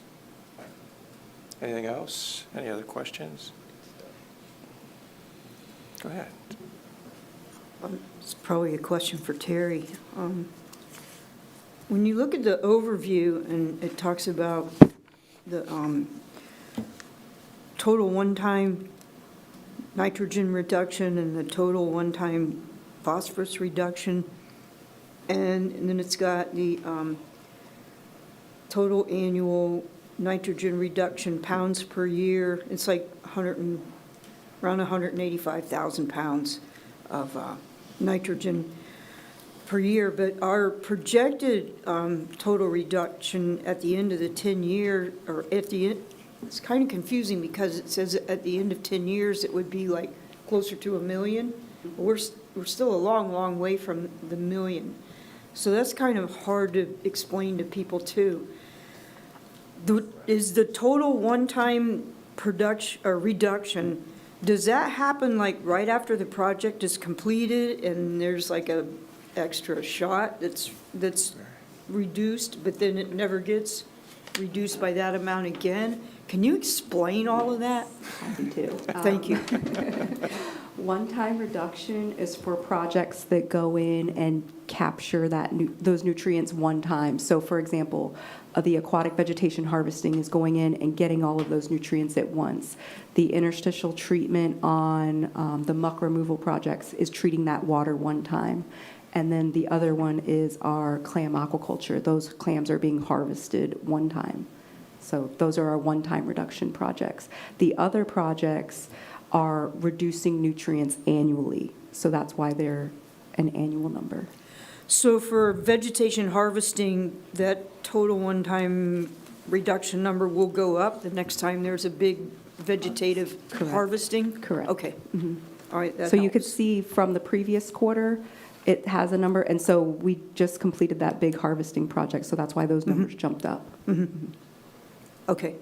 Anything else? Any other questions? Go ahead. It's probably a question for Terry. When you look at the overview, and it talks about the total one-time nitrogen reduction and the total one-time phosphorus reduction, and then it's got the total annual nitrogen reduction pounds per year. It's like around 185,000 pounds of nitrogen per year, but our projected total reduction at the end of the 10-year, or at the end, it's kind of confusing because it says at the end of 10 years it would be like closer to 1 million. We're still a long, long way from the million. So that's kind of hard to explain to people too. Is the total one-time production or reduction, does that happen like right after the project is completed and there's like a extra shot that's reduced, but then it never gets reduced by that amount again? Can you explain all of that? Happy to. Thank you. One-time reduction is for projects that go in and capture those nutrients one time. So for example, the aquatic vegetation harvesting is going in and getting all of those nutrients at once. The interstitial treatment on the muck removal projects is treating that water one time. And then the other one is our clam aquaculture. Those clams are being harvested one time. So those are our one-time reduction projects. The other projects are reducing nutrients annually. So that's why they're an annual number. So for vegetation harvesting, that total one-time reduction number will go up the next time there's a big vegetative harvesting? Correct. Okay. All right, that So you could helps. see from the previous quarter, it has a number, and so we just completed that big harvesting project, so that's why those numbers jumped up. Okay.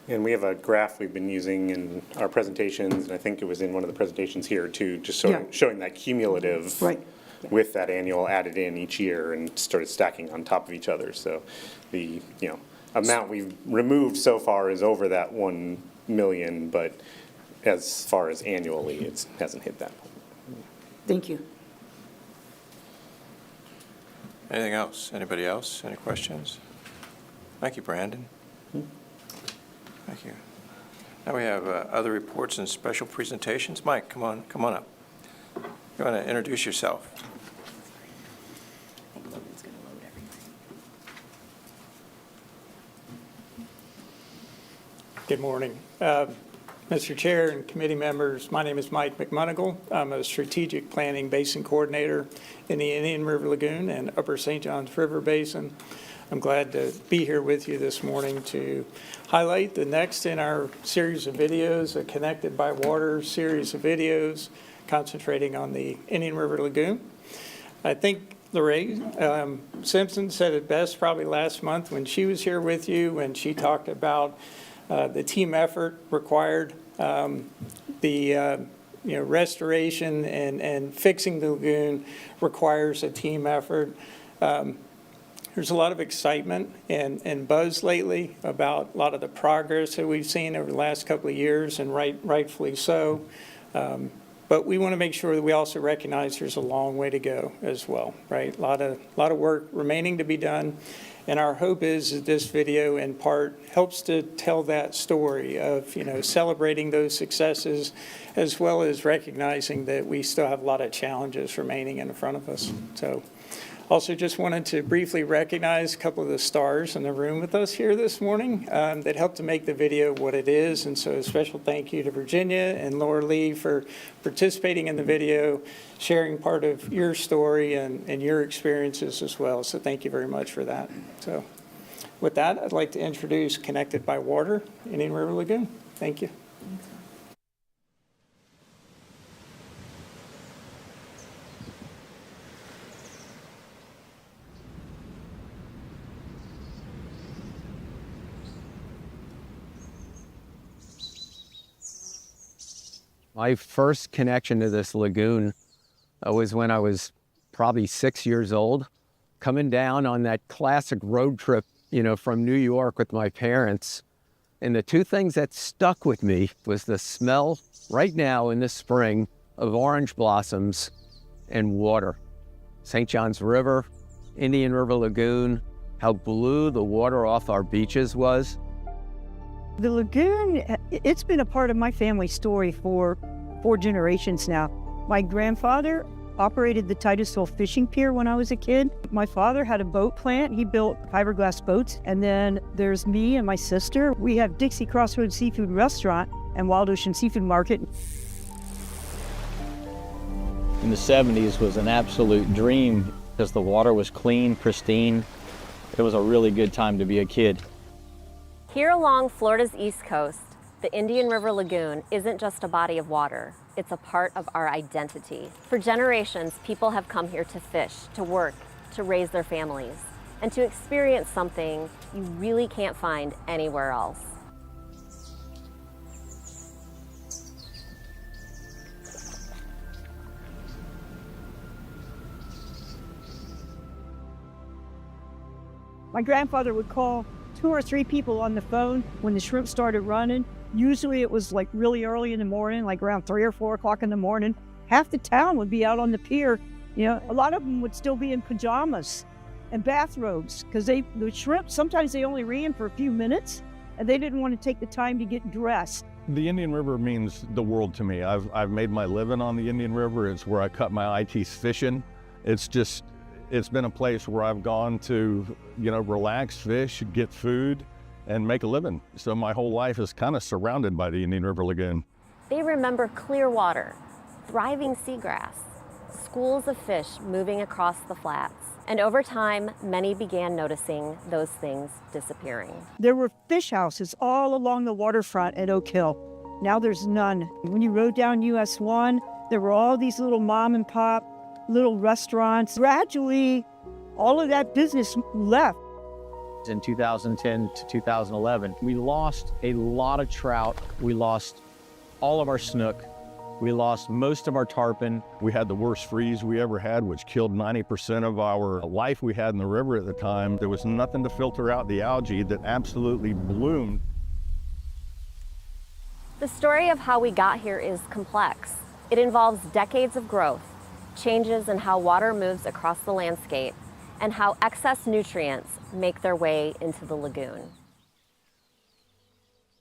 And we have a graph we've been using in our presentations, and I think it was in one of the presentations here too, just showing that cumulative with that annual added in each year and started stacking on top of each other. So the amount we've removed so far is over that 1 million, but as far as annually, it hasn't hit that. Thank you. Anything else? Anybody else? Any questions? Thank you, Brandon. Thank you. Now we have other reports and special presentations. Mike, come on up. You want to introduce yourself? Good morning. Mr. Chair and committee members, my name is Mike McMonigal. I'm a strategic planning basin coordinator in the Indian River Lagoon and Upper St. Johns River Basin. I'm glad to be here with you this morning to highlight the next in our series of videos, a Connected by Water series of videos concentrating on the Indian River Lagoon. I think Lorraine Simpson said it best probably last month when she was here with you, when she talked about the team effort required, restoration and fixing the lagoon requires a team effort. There's a lot of excitement and buzz lately about a lot of the progress that we've seen over the last couple of years, and rightfully so. But we want to make sure that we also recognize there's a long way to go as well, right? A lot of work remaining to be done. And our hope is that this video in part helps to tell that story of, celebrating those successes, as well as recognizing that we still have a lot of challenges remaining in front of us. So also just wanted to briefly recognize a couple of the stars in the room with us here this morning that helped to make the video what it is. And so a special thank you to Virginia and Laura Lee for participating in the video, sharing part of your story and your experiences as well. So thank you very much for that. So with that, I'd like to introduce Connected by Water, Indian River Lagoon. Thank you. My first connection to this lagoon was when I was probably 6 years old, coming down on that classic road trip, from New York with my parents. And the two things that stuck with me was the smell right now in the spring of orange blossoms and water. St. Johns River, Indian River Lagoon, how blue the water off our beaches was. The lagoon, it's been a part of my family story for 4 generations now. My grandfather operated the Titusville fishing pier when I was a kid. My father had a boat plant. He built fiberglass boats. And then there's me and my sister. We have Dixie Crossroads Seafood Restaurant and Wild Ocean Seafood Market. In the 70s was an absolute dream because the water was clean, pristine. It was a really good time to be a kid. Here along Florida's East Coast, the Indian River Lagoon isn't just a body of water, it's a part of our identity. For generations, people have come here to fish, to work, to raise their families, and to experience something you really can't find anywhere else. My grandfather would call 2 or 3 people on the phone when the shrimp started running. Usually it was like really early in the morning, like around 3 or 4 o'clock in the morning. Half the town would be out on the pier. You know, a lot of them would still be in pajamas and bathrobes because the shrimp, sometimes they only ran for a few minutes and they didn't want to take the time to get dressed. The Indian River means the world to me. I've made my living on the Indian River. It's where I cut my eye teeth fishing. It's been a place where I've gone to, relax, fish, get food, and make a living. So my whole life is kind of surrounded by the Indian River Lagoon. They remember clear water, thriving seagrass, schools of fish moving across the flats. And over time, many began noticing those things disappearing. There were fish houses all along the waterfront at Oak Hill. Now there's none. When you rode down US 1, there were all these little mom and pop little restaurants. Gradually, all of that business left. In 2010 to 2011, we lost a lot of trout. We lost all of our snook. We lost most of our tarpon. We had the worst freeze we ever had, which killed 90% of our life we had in the river at the time. There was nothing to filter out the algae that absolutely bloomed. The story of how we got here is complex. It involves decades of growth, changes in how water moves across the landscape, and how excess nutrients make their way into the lagoon.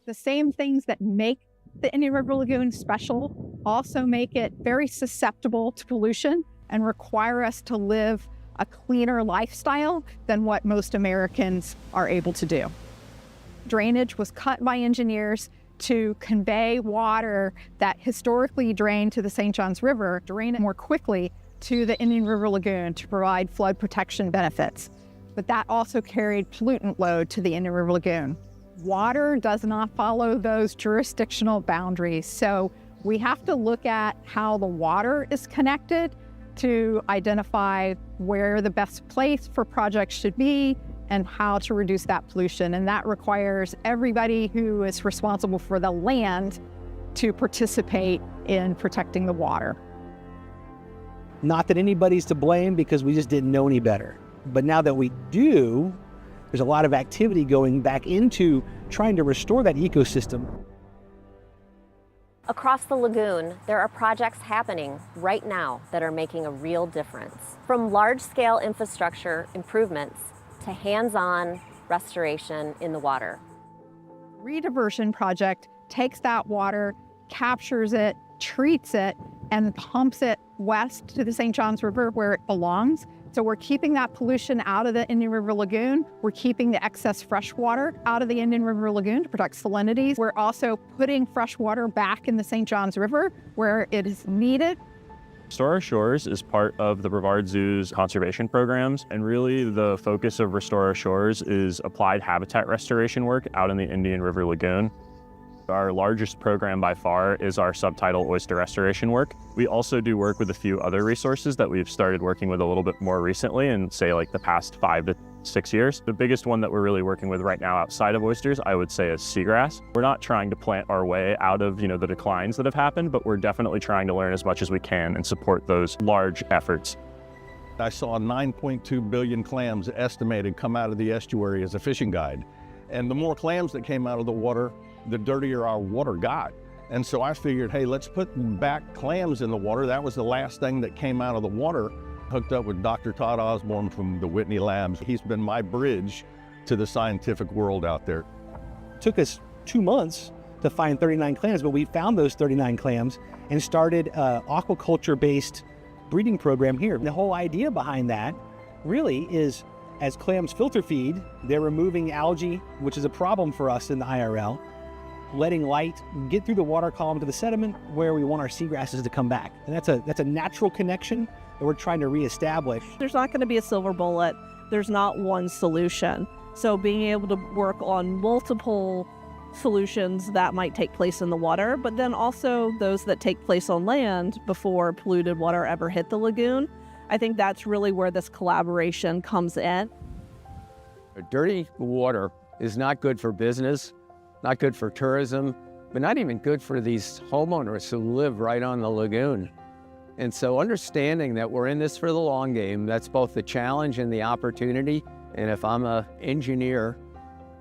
The same things that make the Indian River Lagoon special also make it very susceptible to pollution and require us to live a cleaner lifestyle than what most Americans are able to do. Drainage was cut by engineers to convey water that historically drained to the St. Johns River, drain it more quickly to the Indian River Lagoon to provide flood protection benefits. But that also carried pollutant load to the Indian River Lagoon. Water does not follow those jurisdictional boundaries, so we have to look at how the water is connected to identify where the best place for projects should be and how to reduce that pollution. And that requires everybody who is responsible for the land to participate in protecting the water. Not that anybody's to blame because we just didn't know any better. But now that we do, there's a lot of activity going back into trying to restore that ecosystem. Across the lagoon, there are projects happening right now that are making a real difference. From large-scale infrastructure improvements to hands-on restoration in the water. Rediversion project takes that water, captures it, treats it, and pumps it west to the St. Johns River where it belongs. So we're keeping that pollution out of the Indian River Lagoon. We're keeping the excess fresh water out of the Indian River Lagoon to protect salinities. We're also putting fresh water back in the St. Johns River where it is needed. Restore Our Shores is part of the Brevard Zoo's conservation programs, and really the focus of Restore Our Shores is applied habitat restoration work out in the Indian River Lagoon. Our largest program by far is our subtidal oyster restoration work. We also do work with a few other resources that we've started working with a little bit more recently in, say, like the past 5 to 6 years. The biggest one that we're really working with right now outside of oysters, I would say, is seagrass. We're not trying to plant our way out of, the declines that have happened, but we're definitely trying to learn as much as we can and support those large efforts. I saw 9.2 billion clams estimated come out of the estuary as a fishing guide. And the more clams that came out of the water, the dirtier our water got. And so I figured, hey, let's put back clams in the water. That was the last thing that came out of the water. Hooked up with Dr. Todd Osborne from the Whitney Labs. He's been my bridge to the scientific world out there. It took us 2 months to find 39 clams, but we found those 39 clams and started an aquaculture-based breeding program here. The whole idea behind that really is, as clams filter feed, they're removing algae, which is a problem for us in the IRL, letting light get through the water column to the sediment where we want our seagrasses to come back. And that's a natural connection that we're trying to reestablish. There's not going to be a silver bullet. There's not one solution. So being able to work on multiple solutions that might take place in the water, but then also those that take place on land before polluted water ever hit the lagoon, I think that's really where this collaboration comes in. Dirty water is not good for business, not good for tourism, but not even good for these homeowners who live right on the lagoon. And so understanding that we're in this for the long game, that's both the challenge and the opportunity. And if I'm an engineer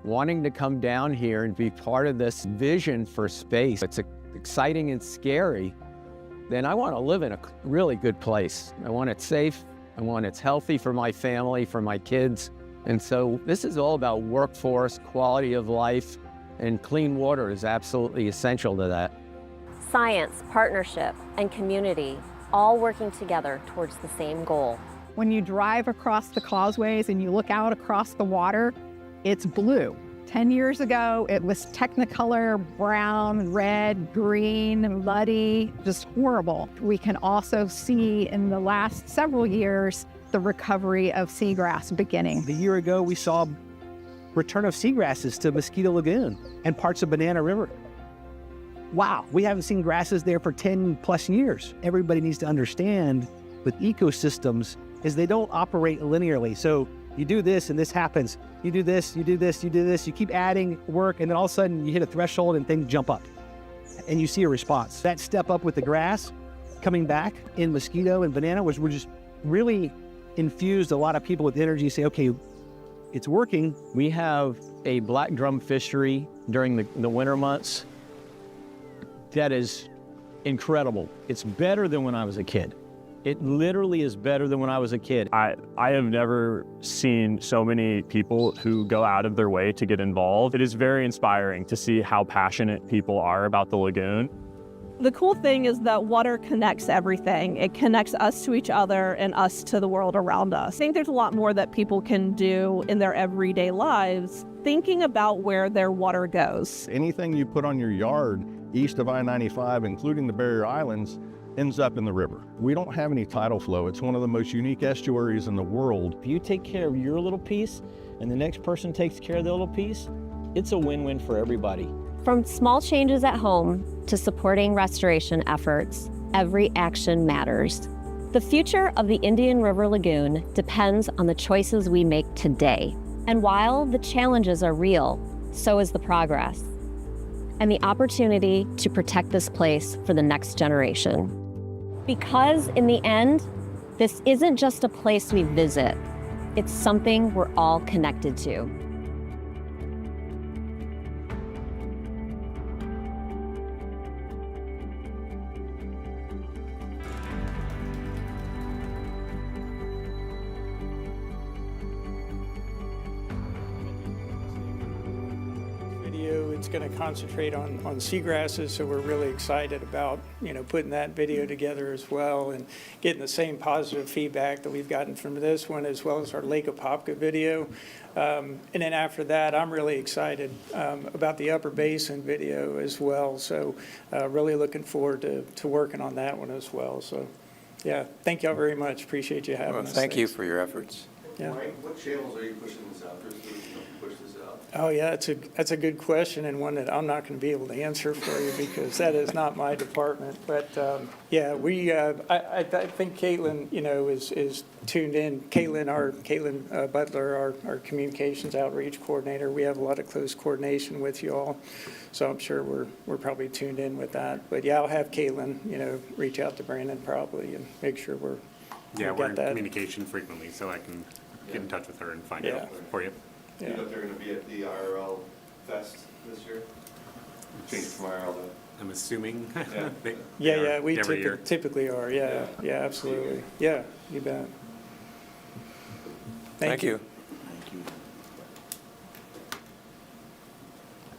wanting to come down here and be part of this vision for space, it's exciting and scary, then I want to live in a really good place. I want it safe. I want it healthy for my family, for my kids. And so this is all about workforce, quality of life, and clean water is absolutely essential to that. Science, partnership, and community all working together towards the same goal. When you drive across the causeways and you look out across the water, it's blue. 10 years ago, it was Technicolor, brown, red, green, muddy, just horrible. We can also see in the last several years the recovery of seagrass beginning. A year ago, we saw return of seagrasses to Mosquito Lagoon and parts of Banana River. Wow, we haven't seen grasses there for 10 plus years. Everybody needs to understand with ecosystems is they don't operate linearly. So you do this and this happens. You do this, you do this, you do this. You keep adding work and then all of a sudden you hit a threshold and things jump up and you see a response. That step up with the grass coming back in Mosquito and Banana was just really infused a lot of people with energy to say, okay, it's working. We have a black drum fishery during the winter months that is incredible. It's better than when I was a kid. It literally is better than when I was a kid. I have never seen so many people who go out of their way to get involved. It is very inspiring to see how passionate people are about the lagoon. The cool thing is that water connects everything. It connects us to each other and us to the world around us. I think there's a lot more that people can do in their everyday lives, thinking about where their water goes. Anything you put on your yard east of I-95, including the barrier islands, ends up in the river. We don't have any tidal flow. It's one of the most unique estuaries in the world. If you take care of your little piece and the next person takes care of their little piece, it's a win-win for everybody. From small changes at home to supporting restoration efforts, every action matters. The future of the Indian River Lagoon depends on the choices we make today. And while the challenges are real, so is the progress and the opportunity to protect this place for the next generation. Because in the end, this isn't just a place we visit, it's something we're all connected to. It's going to concentrate on seagrasses, so we're really excited about, putting that video together as well and getting the same positive feedback that we've gotten from this one as well as our Lake Apopka video. And then after that, I'm really excited about the Upper Basin video as well. So really looking forward to working on that one as well. So yeah, thank y'all very much. Appreciate you having us. Thank you for your efforts. Yeah. What channels are you pushing this out through? Push this out? Oh, yeah, that's a good question and one that I'm not going to be able to answer for you because that is not my department. But yeah, I think Caitlin, is tuned in. Caitlin Butler, our communications outreach coordinator. We have a lot of close coordination with you all, so I'm sure we're probably tuned in with that. But yeah, I'll have Caitlin, reach out to Brandon probably and make sure we're in communication frequently, so I can get in touch with her and find out for you. Do you know if they're going to be at the IRL Fest this year? Change from our, I'm assuming. Yeah. Yeah, we every year. typically are, yeah, absolutely. Yeah, you bet. Thank you.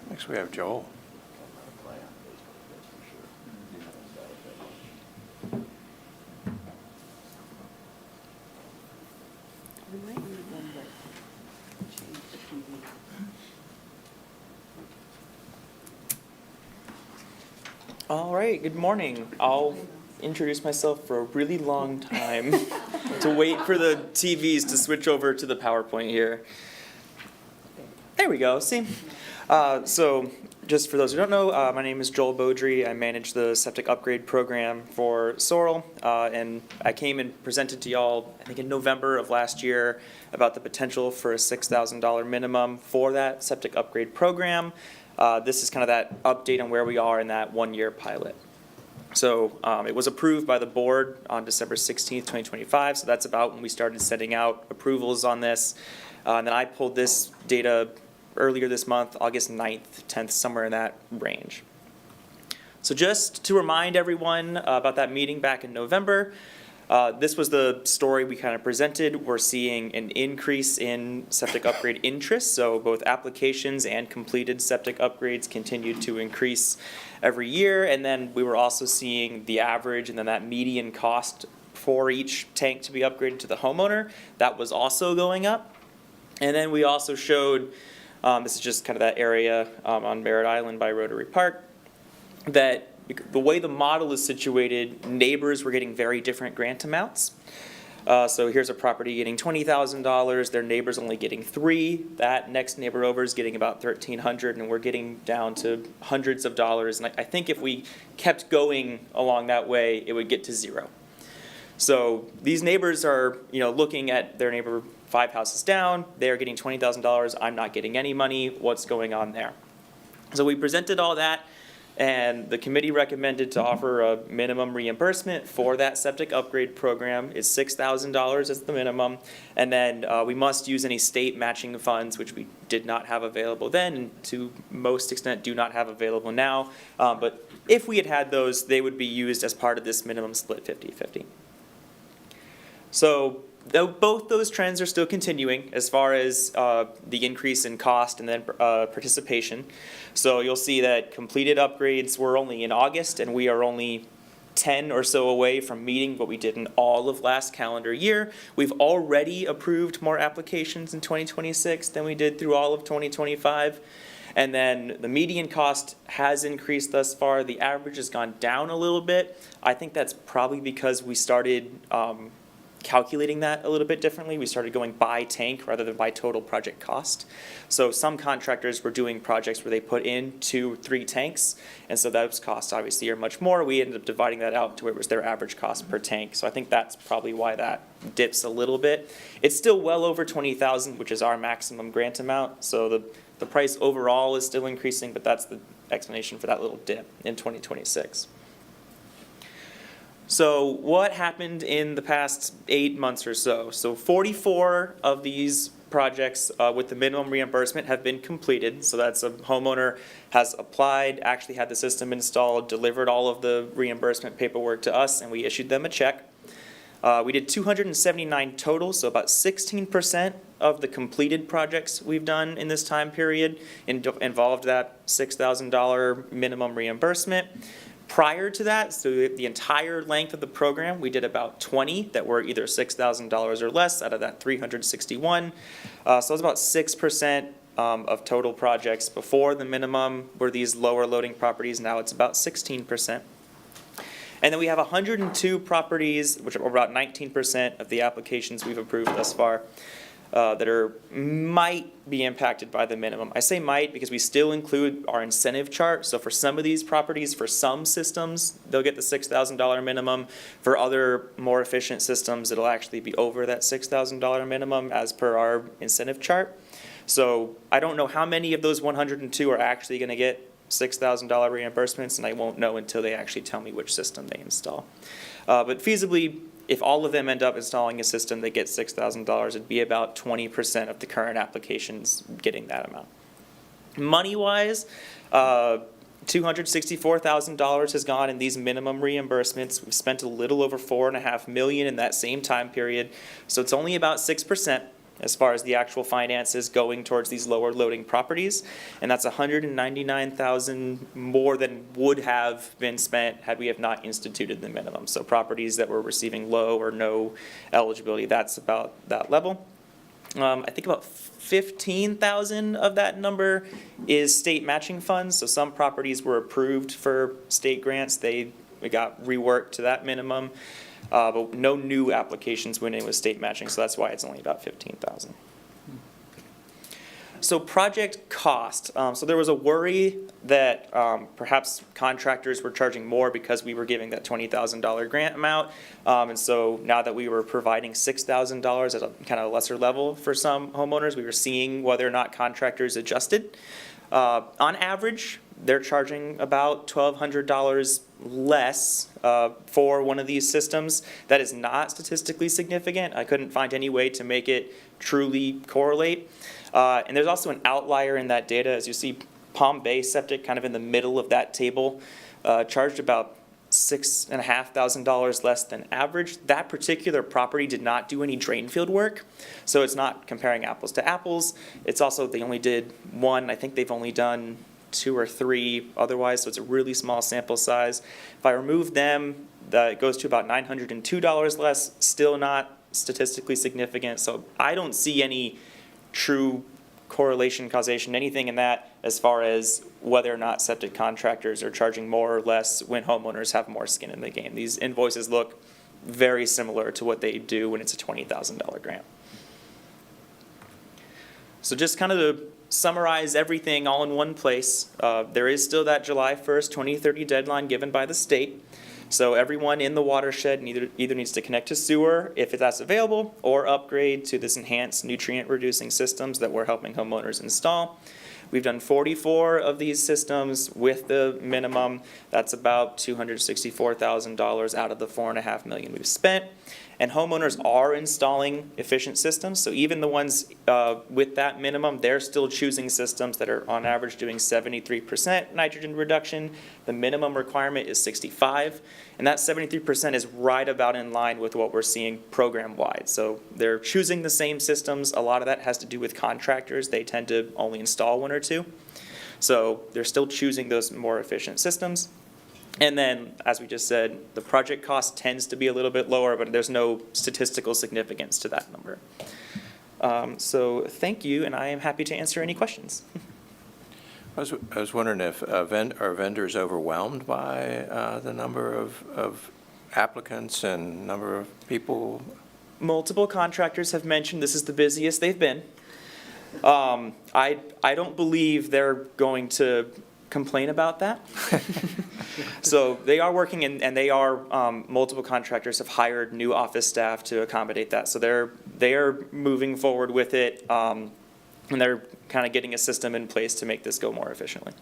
Next, we have Joel. All right, good morning. I'll introduce myself for a really long time to wait for the TVs to switch over to the PowerPoint here. There we go, see? So just for those who don't know, my name is Joel Beaudry. I manage the septic upgrade program for Sorrel, and I came and presented to y'all, I think in November of last year, about the potential for a $6,000 minimum for that septic upgrade program. This is kind of that update on where we are in that one-year pilot. So it was approved by the board on December 16th, 2025, so that's about when we started sending out approvals on this. And then I pulled this data earlier this month, August 9th, 10th, somewhere in that range. So just to remind everyone about that meeting back in November, this was the story we kind of presented. We're seeing an increase in septic upgrade interest, so both applications and completed septic upgrades continued to increase every year, and then we were also seeing the average and then that median cost for each tank to be upgraded to the homeowner, that was also going up. And then we also showed, this is just kind of that area on Merritt Island by Rotary Park, that the way the model is situated, neighbors were getting very different grant amounts. So here's a property getting $20,000, their neighbor's only getting $3,000. That next neighbor over is getting about $1,300, and we're getting down to hundreds of dollars. And I think if we kept going along that way, it would get to zero. So these neighbors are, looking at their neighbor 5 houses down. They're getting $20,000. I'm not getting any money. What's going on there? So we presented all that. And the committee recommended to offer a minimum reimbursement for that septic upgrade program. It's $6,000 as the minimum. And then we must use any state matching funds, which we did not have available then, and to most extent do not have available now. But if we had had those, they would be used as part of this minimum split 50-50. So both those trends are still continuing as far as the increase in cost and then participation. So you'll see that completed upgrades were only in August, and we are only 10 or so away from meeting what we did in all of last calendar year. We've already approved more applications in 2026 than we did through all of 2025. And then the median cost has increased thus far. The average has gone down a little bit. I think that's probably because we started calculating that a little bit differently. We started going by tank rather than by total project cost. So some contractors were doing projects where they put in 2-3 tanks, and so those costs obviously are much more. We ended up dividing that out to where it was their average cost per tank. So I think that's probably why that dips a little bit. It's still well over $20,000, which is our maximum grant amount. So the price overall is still increasing, but that's the explanation for that little dip in 2026. So what happened in the past 8 months or so? So 44 of these projects with the minimum reimbursement have been completed. So that's a homeowner has applied, actually had the system installed, delivered all of the reimbursement paperwork to us, and we issued them a check. We did 279 total, so about 16% of the completed projects we've done in this time period involved that $6,000 minimum reimbursement. Prior to that, so the entire length of the program, we did about 20 that were either $6,000 or less out of that 361. So it was about 6% of total projects before the minimum were these lower loading properties. Now it's about 16%. And then we have 102 properties, which are about 19% of the applications we've approved thus far, that might be impacted by the minimum. I say might because we still include our incentive chart. So for some of these properties, for some systems, they'll get the $6,000 minimum. For other more efficient systems, it'll actually be over that $6,000 minimum as per our incentive chart. So I don't know how many of those 102 are actually going to get $6,000 reimbursements, and I won't know until they actually tell me which system they install. But feasibly, if all of them end up installing a system that gets $6,000, it'd be about 20% of the current applications getting that amount. Money-wise, $264,000 has gone in these minimum reimbursements. We've spent a little over $4.5 million in that same time period. So it's only about 6% as far as the actual finances going towards these lower loading properties. And that's $199,000 more than would have been spent had we have not instituted the minimum. So properties that were receiving low or no eligibility, that's about that level. I think about 15,000 of that number is state matching funds. So some properties were approved for state grants. They got reworked to that minimum, but no new applications went in with state matching. So that's why it's only about 15,000. So project cost. So there was a worry that perhaps contractors were charging more because we were giving that $20,000 grant amount. And so now that we were providing $6,000 at a kind of lesser level for some homeowners, we were seeing whether or not contractors adjusted. On average, they're charging about $1,200 less for one of these systems. That is not statistically significant. I couldn't find any way to make it truly correlate. And there's also an outlier in that data. As you see, Palm Bay Septic, kind of in the middle of that table, charged about $6,500 less than average. That particular property did not do any drain field work, so it's not comparing apples to apples. It's also, they only did one. I think they've only done 2 or 3 otherwise, so it's a really small sample size. If I remove them, it goes to about $902 less, still not statistically significant. So I don't see any true correlation, causation, anything in that as far as whether or not septic contractors are charging more or less when homeowners have more skin in the game. These invoices look very similar to what they do when it's a $20,000 grant. So just kind of to summarize everything all in one place, there is still that July 1st, 2030 deadline given by the state. So everyone in the watershed either needs to connect to sewer if that's available or upgrade to this enhanced nutrient reducing systems that we're helping homeowners install. We've done 44 of these systems with the minimum. That's about $264,000 out of the $4.5 million we've spent. And homeowners are installing efficient systems. So even the ones with that minimum, they're still choosing systems that are on average doing 73% nitrogen reduction. The minimum requirement is 65%. And that 73% is right about in line with what we're seeing program-wide. So they're choosing the same systems. A lot of that has to do with contractors. They tend to only install 1 or 2. So they're still choosing those more efficient systems. And then, as we just said, the project cost tends to be a little bit lower, but there's no statistical significance to that number. So thank you, and I am happy to answer any questions. I was wondering if are vendors overwhelmed by the number of applicants and number of people? Multiple contractors have mentioned this is the busiest they've been. I don't believe they're going to complain about that. So they are working, and they are, multiple contractors have hired new office staff to accommodate that. So they are moving forward with it, and they're kind of getting a system in place to make this go more efficiently.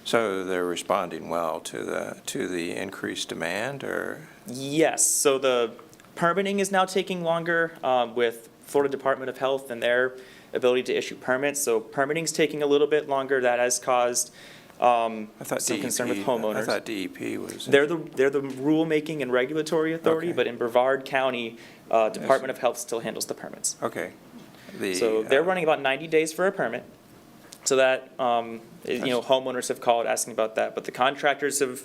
So they're responding well to the increased demand, or? Yes, so the permitting is now taking longer with Florida Department of Health and their ability to issue permits. So permitting's taking a little bit longer. That has caused some concern with homeowners. I thought DEP was. They're the rulemaking and regulatory authority, Okay. but in Brevard County, Department of Health still handles the permits. Okay. So they're running about 90 days for a permit. So that, homeowners have called asking about that, but the contractors have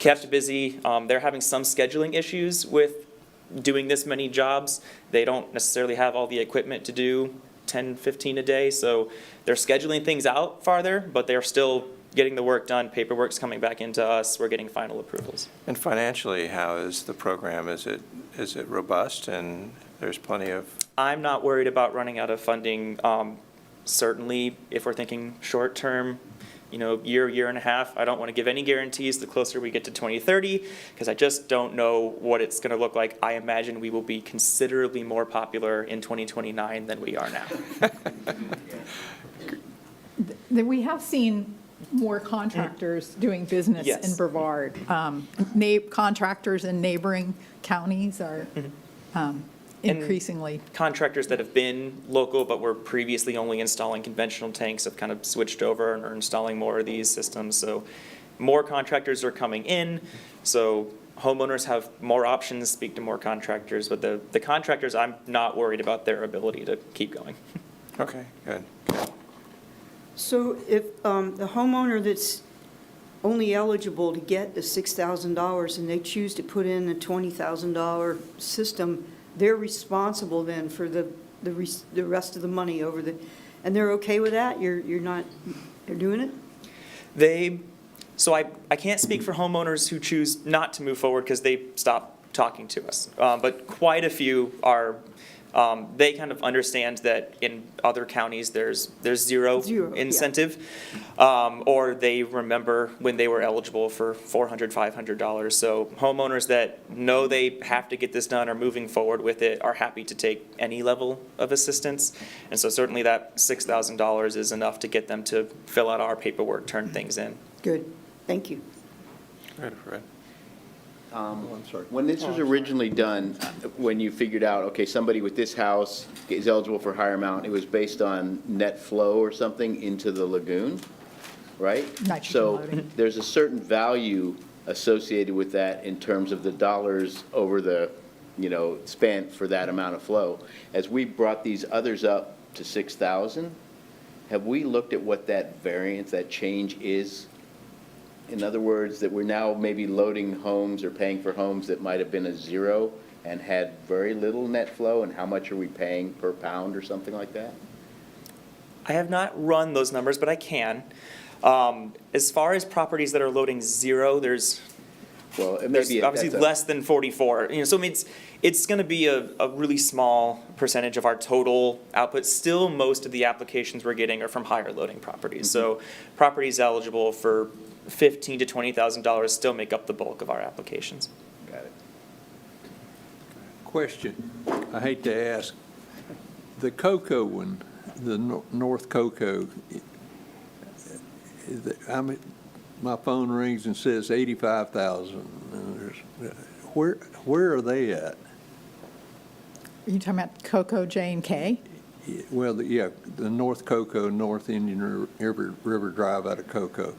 kept busy. They're having some scheduling issues with doing this many jobs. They don't necessarily have all the equipment to do 10, 15 a day, so they're scheduling things out farther, but they're still getting the work done. Paperwork's coming back into us. We're getting final approvals. And financially, how is the program? Is it robust, and there's plenty of? I'm not worried about running out of funding. Certainly, if we're thinking short term, year and a half, I don't want to give any guarantees the closer we get to 2030, because I just don't know what it's going to look like. I imagine we will be considerably more popular in 2029 than we are now. We have seen more contractors doing business Yes. in Brevard. Contractors in neighboring counties are increasingly. And contractors that have been local but were previously only installing conventional tanks have kind of switched over and are installing more of these systems. So more contractors are coming in, so homeowners have more options, speak to more contractors, but the contractors, I'm not worried about their ability to keep going. Okay, good. So if the homeowner that's only eligible to get the $6,000 and they choose to put in a $20,000 system, they're responsible then for the rest of the money over the, and they're okay with that? You're not, they're doing it? So I can't speak for homeowners who choose not to move forward because they stop talking to us. But quite a few are, they kind of understand that in other counties, there's zero incentive. Or they remember when they were eligible for $400, $500. So homeowners that know they have to get this done or moving forward with it are happy to take any level of assistance. And so certainly that $6,000 is enough to get them to fill out our paperwork, turn things in. Good, thank you. Right, Fred. I'm sorry. When this was originally done, when you figured out, okay, somebody with this house is eligible for a higher amount, it was based on net flow or something into the lagoon, right? Nitrogen loading. So there's a certain value associated with that in terms of the dollars over the, spent for that amount of flow. As we brought these others up to 6,000, have we looked at what that variance, that change is? In other words, that we're now maybe loading homes or paying for homes that might have been a zero and had very little net flow, and how much are we paying per pound or something like that? I have not run those numbers, but I can. As far as properties that are loading zero, there's obviously less than 44. So I mean, it's going to be a really small percentage of our total output. Still, most of the applications we're getting are from higher loading properties. So properties eligible for $15,000 to $20,000 still make up the bulk of our applications. Got it. Question, I hate to ask, the cocoa one, the North Cocoa, my phone rings and says 85,000. Where are they at? Are you talking about Cocoa J and K? Well, the North Cocoa, North Indian River Drive out of Cocoa.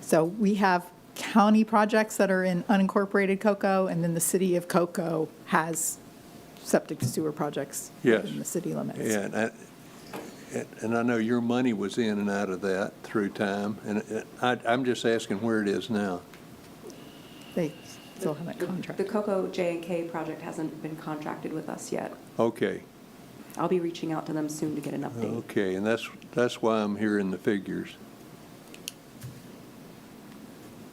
So we have county projects that are in unincorporated Cocoa, and then the city of Cocoa has septic to sewer projects in the city limits. Yeah, and I know your money was in and out of that through time, and I'm just asking where it is now. They still haven't contracted. The Cocoa J&K project hasn't been contracted with us yet. Okay. I'll be reaching out to them soon to get an update. Okay, and that's why I'm hearing the figures.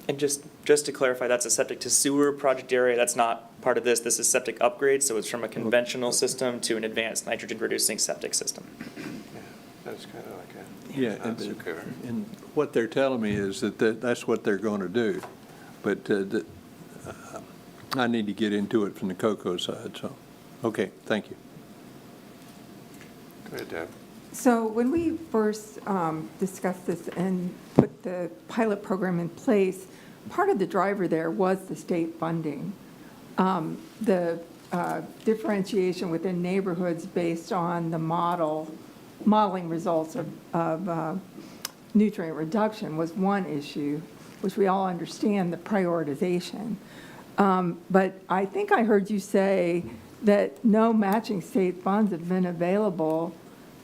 And just to clarify, that's a septic to sewer project area. That's not part of this. This is septic upgrade, so it's from a conventional system to an advanced nitrogen-reducing septic system. That's kind of like And what they're telling me is that's what they're going to do. But I need to get into it from the cocoa side, so, okay, thank you. Go ahead, Deb. So when we first discussed this and put the pilot program in place, part of the driver there was the state funding. The differentiation within neighborhoods based on the modeling results of nutrient reduction was one issue, which we all understand the prioritization. But I think I heard you say that no matching state funds have been available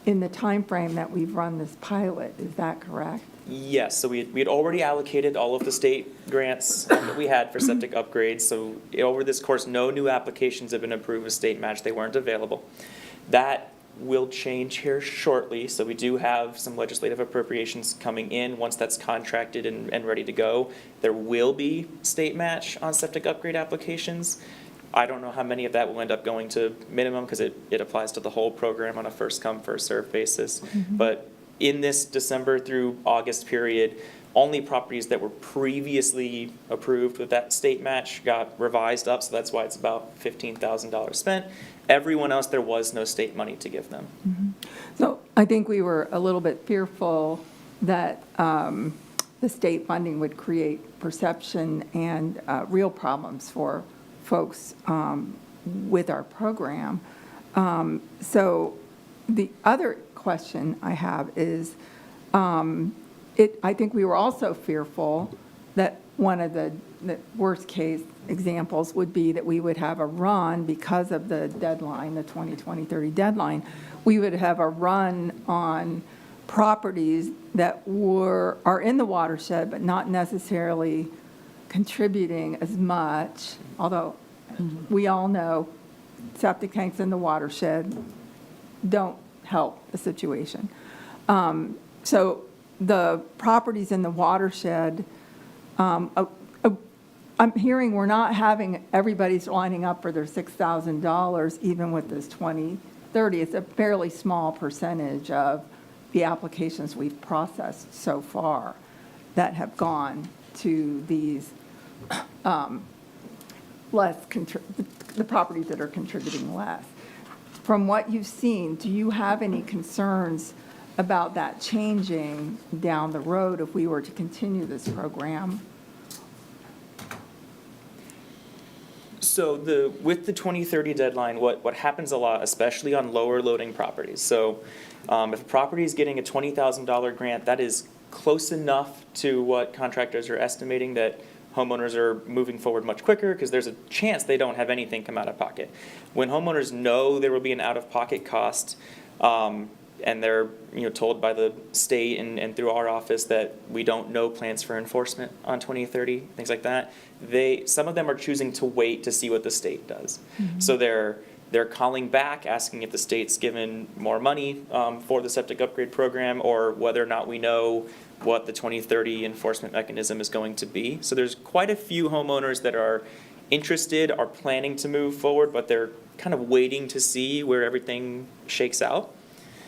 in the time frame that we've run this pilot. Is that correct? Yes, so we had already allocated all of the state grants that we had for septic upgrades. So over this course, no new applications have been approved with state match. They weren't available. That will change here shortly. So we do have some legislative appropriations coming in. Once that's contracted and ready to go, there will be state match on septic upgrade applications. I don't know how many of that will end up going to minimum because it applies to the whole program on a first come, first served basis. But in this December through August period, only properties that were previously approved with that state match got revised up, so that's why it's about $15,000 spent. Everyone else, there was no state money to give them. So I think we were a little bit fearful that the state funding would create perception and real problems for folks with our program. So the other question I have is, I think we were also fearful that one of the worst-case examples would be that we would have a run because of the deadline, the 2020-30 deadline. We would have a run on properties that are in the watershed, but not necessarily contributing as much, although we all know septic tanks in the watershed don't help the situation. So the properties in the watershed, I'm hearing we're not having everybody's lining up for their $6,000 even with this 2030. It's a fairly small percentage of the applications we've processed so far that have gone to these the properties that are contributing less. From what you've seen, do you have any concerns about that changing down the road if we were to continue this program? So with the 2030 deadline, what happens a lot, especially on lower loading properties, so if a property is getting a $20,000 grant, that is close enough to what contractors are estimating that homeowners are moving forward much quicker because there's a chance they don't have anything come out of pocket. When homeowners know there will be an out-of-pocket cost, and they're told by the state and through our office that we don't know plans for enforcement on 2030, things like that, some of them are choosing to wait to see what the state does. Mm-hmm. So they're calling back, asking if the state's given more money for the septic upgrade program, or whether or not we know what the 2030 enforcement mechanism is going to be. So there's quite a few homeowners that are interested, are planning to move forward, but they're kind of waiting to see where everything shakes out.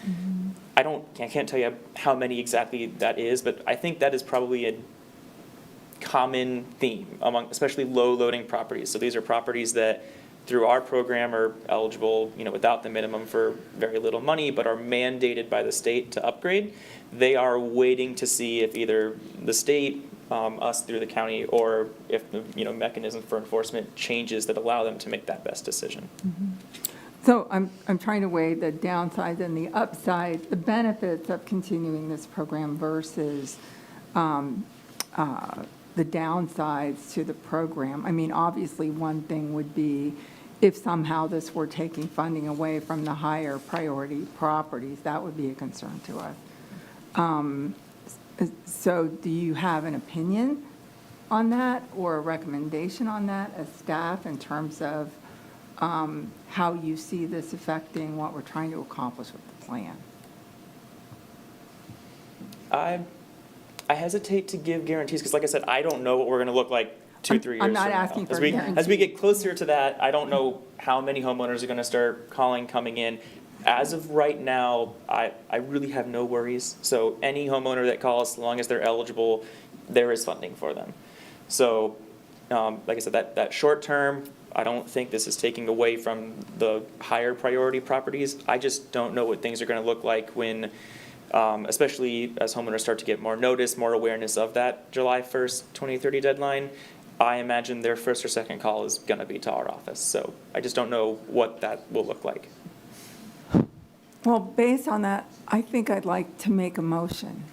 Mm-hmm. I can't tell you how many exactly that is, but I think that is probably a common theme among especially low loading properties. So these are properties that through our program are eligible, without the minimum for very little money, but are mandated by the state to upgrade. They are waiting to see if either the state, us through the county, or if the mechanism for enforcement changes that allow them to make that best decision. Mm-hmm. So I'm trying to weigh the downsides and the upsides, the benefits of continuing this program versus the downsides to the program. I mean, obviously, one thing would be if somehow this were taking funding away from the higher priority properties, that would be a concern to us. So do you have an opinion on that or a recommendation on that as staff in terms of how you see this affecting what we're trying to accomplish with the plan? I hesitate to give guarantees because, like I said, I don't know what we're going to look like 2-3 years from now. I'm not asking for guarantees. As we get closer to that, I don't know how many homeowners are going to start coming in. As of right now, I really have no worries. So any homeowner that calls, as long as they're eligible, there is funding for them. So, like I said, that short term, I don't think this is taking away from the higher priority properties. I just don't know what things are going to look like when, especially as homeowners start to get more notice, more awareness of that July 1st, 2030 deadline. I imagine their first or second call is going to be to our office. So I just don't know what that will look like. Well, based on that, I think I'd like to make a motion.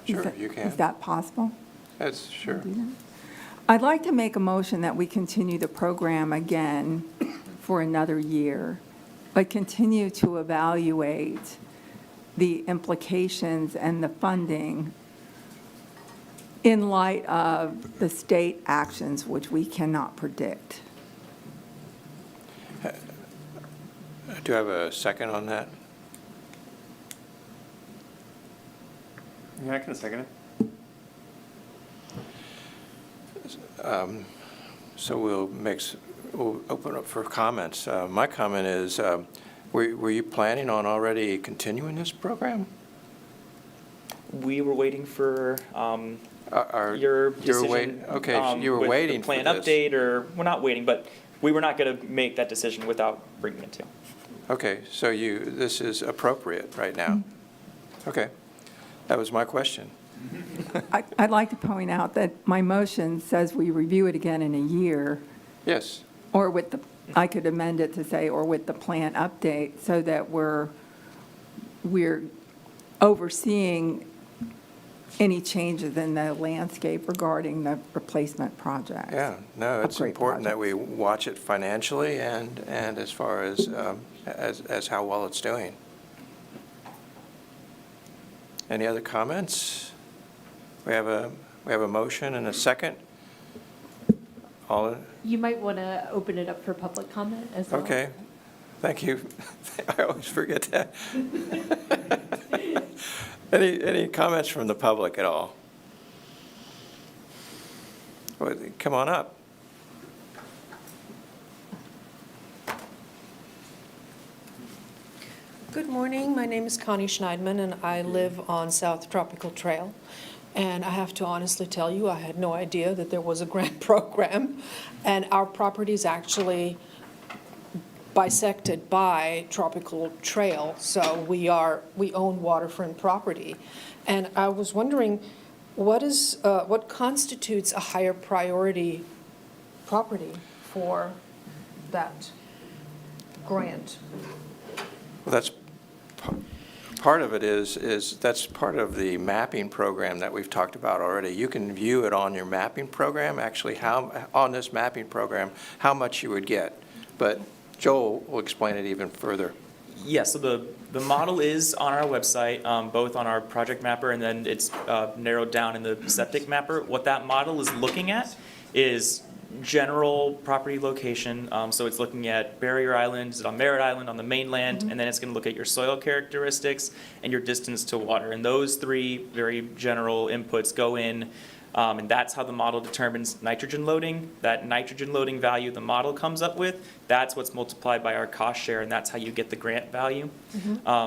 Sure, you can. Is that possible? That's sure. I'd like to make a motion that we continue the program again for another year, but continue to evaluate the implications and the funding in light of the state actions, which we cannot predict. Do I have a second on that? Yeah, I can second it. So we'll open up for comments. My comment is, were you planning on already continuing this program? We were waiting for your decision. Okay, you were with waiting the plan for this. update, or we're not waiting, but we were not going to make that decision without bringing it to. Okay, so this is appropriate right now. Okay, that was my question. I'd like to point out that my motion says we review it again in a year. Yes. Or I could amend it to say, or with the plan update, so that we're overseeing any changes in the landscape regarding the replacement projects. Yeah, no, it's Upgrade important that we watch it financially and as far as how well it's doing. Any other comments? We have a motion and a second. All, You might want to open it up for public comment as well. okay, thank you. I always forget that. Any comments from the public at all? Well, come on up. Good morning. My name is Connie Schneidman, and I live on South Tropical Trail. And I have to honestly tell you, I had no idea that there was a grant program. And our property is actually bisected by Tropical Trail, so we own waterfront property. And I was wondering, what constitutes a higher priority property for that grant? Well, that's part of it is that's part of the mapping program that we've talked about already. You can view it on your mapping program, actually on this mapping program, how much you would get. But Joel will explain it even further. Yeah, so the model is on our website, both on our project mapper and then it's narrowed down in the septic mapper. What that model is looking at is general property location. So it's looking at Barrier Island, is it on Merritt Island, on the mainland, and then it's going to look at your soil characteristics and your distance to water. And those three very general inputs go in. And that's how the model determines nitrogen loading. That nitrogen loading value the model comes up with, that's what's multiplied by our cost share, and that's how you get the grant value.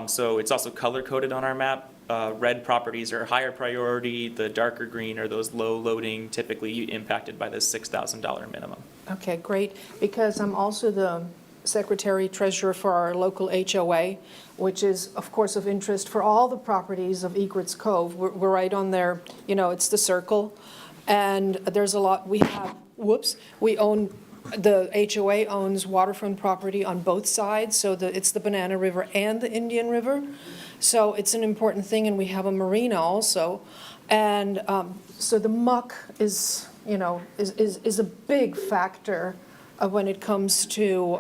So it's also color-coded on our map. Red properties are higher priority. The darker green are those low loading, typically impacted by the $6,000 minimum. Okay, great, because I'm also the secretary-treasurer for our local HOA, which is, of course, of interest for all the properties of Egret's Cove. We're right on there, it's the circle. And there's a lot, we own, the HOA owns waterfront property on both sides, so it's the Banana River and the Indian River. So it's an important thing, and we have a marina also. And so the muck is a big factor when it comes to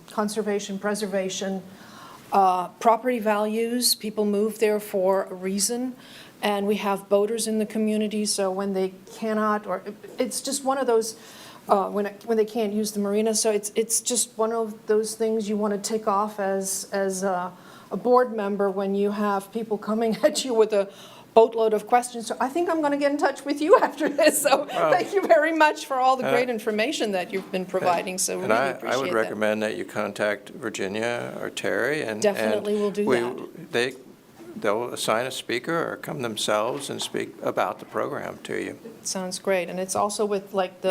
conservation, preservation, property values. People move there for a reason, and we have boaters in the community, so when they cannot, or it's just one of those, when they can't use the marina, so it's just one of those things you want to tick off as a board member when you have people coming at you with a boatload of questions. So I think I'm going to get in touch with you after this. So thank you very much for all the great information that you've been providing. So really appreciate that. I would recommend that you contact Virginia or Terry. And definitely will do that. They'll assign a speaker or come themselves and speak about the program to you. Sounds great. And it's also with like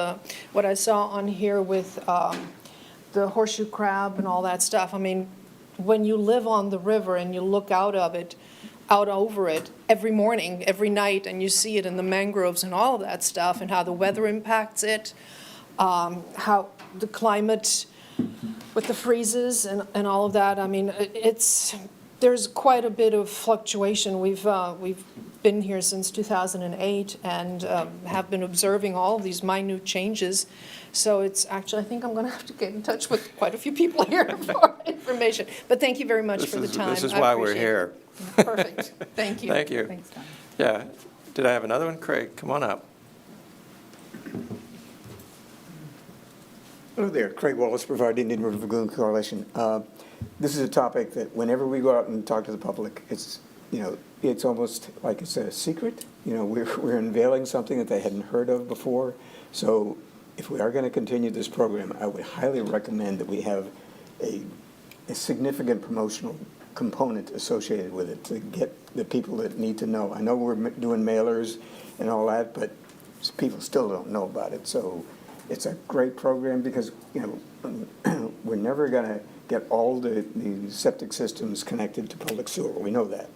what I saw on here with the horseshoe crab and all that stuff. I mean, when you live on the river and you look out over it every morning, every night, and you see it in the mangroves and all of that stuff, and how the weather impacts it, how the climate with the freezes and all of that. I mean, there's quite a bit of fluctuation. We've been here since 2008 and have been observing all of these minute changes. So it's actually, I think I'm going to have to get in touch with quite a few people here for information. But thank you very much for the time. This is why we're here. Perfect. Thank you. Thank you. Thanks, Tom. Yeah. Did I have another one? Craig, come on up. Hello there. Craig Wallace, Brevard Indian River Lagoon Coalition. This is a topic that whenever we go out and talk to the public, it's almost like it's a secret. We're unveiling something that they hadn't heard of before. So if we are going to continue this program, I would highly recommend that we have a significant promotional component associated with it to get the people that need to know. I know we're doing mailers and all that, but people still don't know about it. So it's a great program because, we're never going to get all the septic systems connected to public sewer. We know that.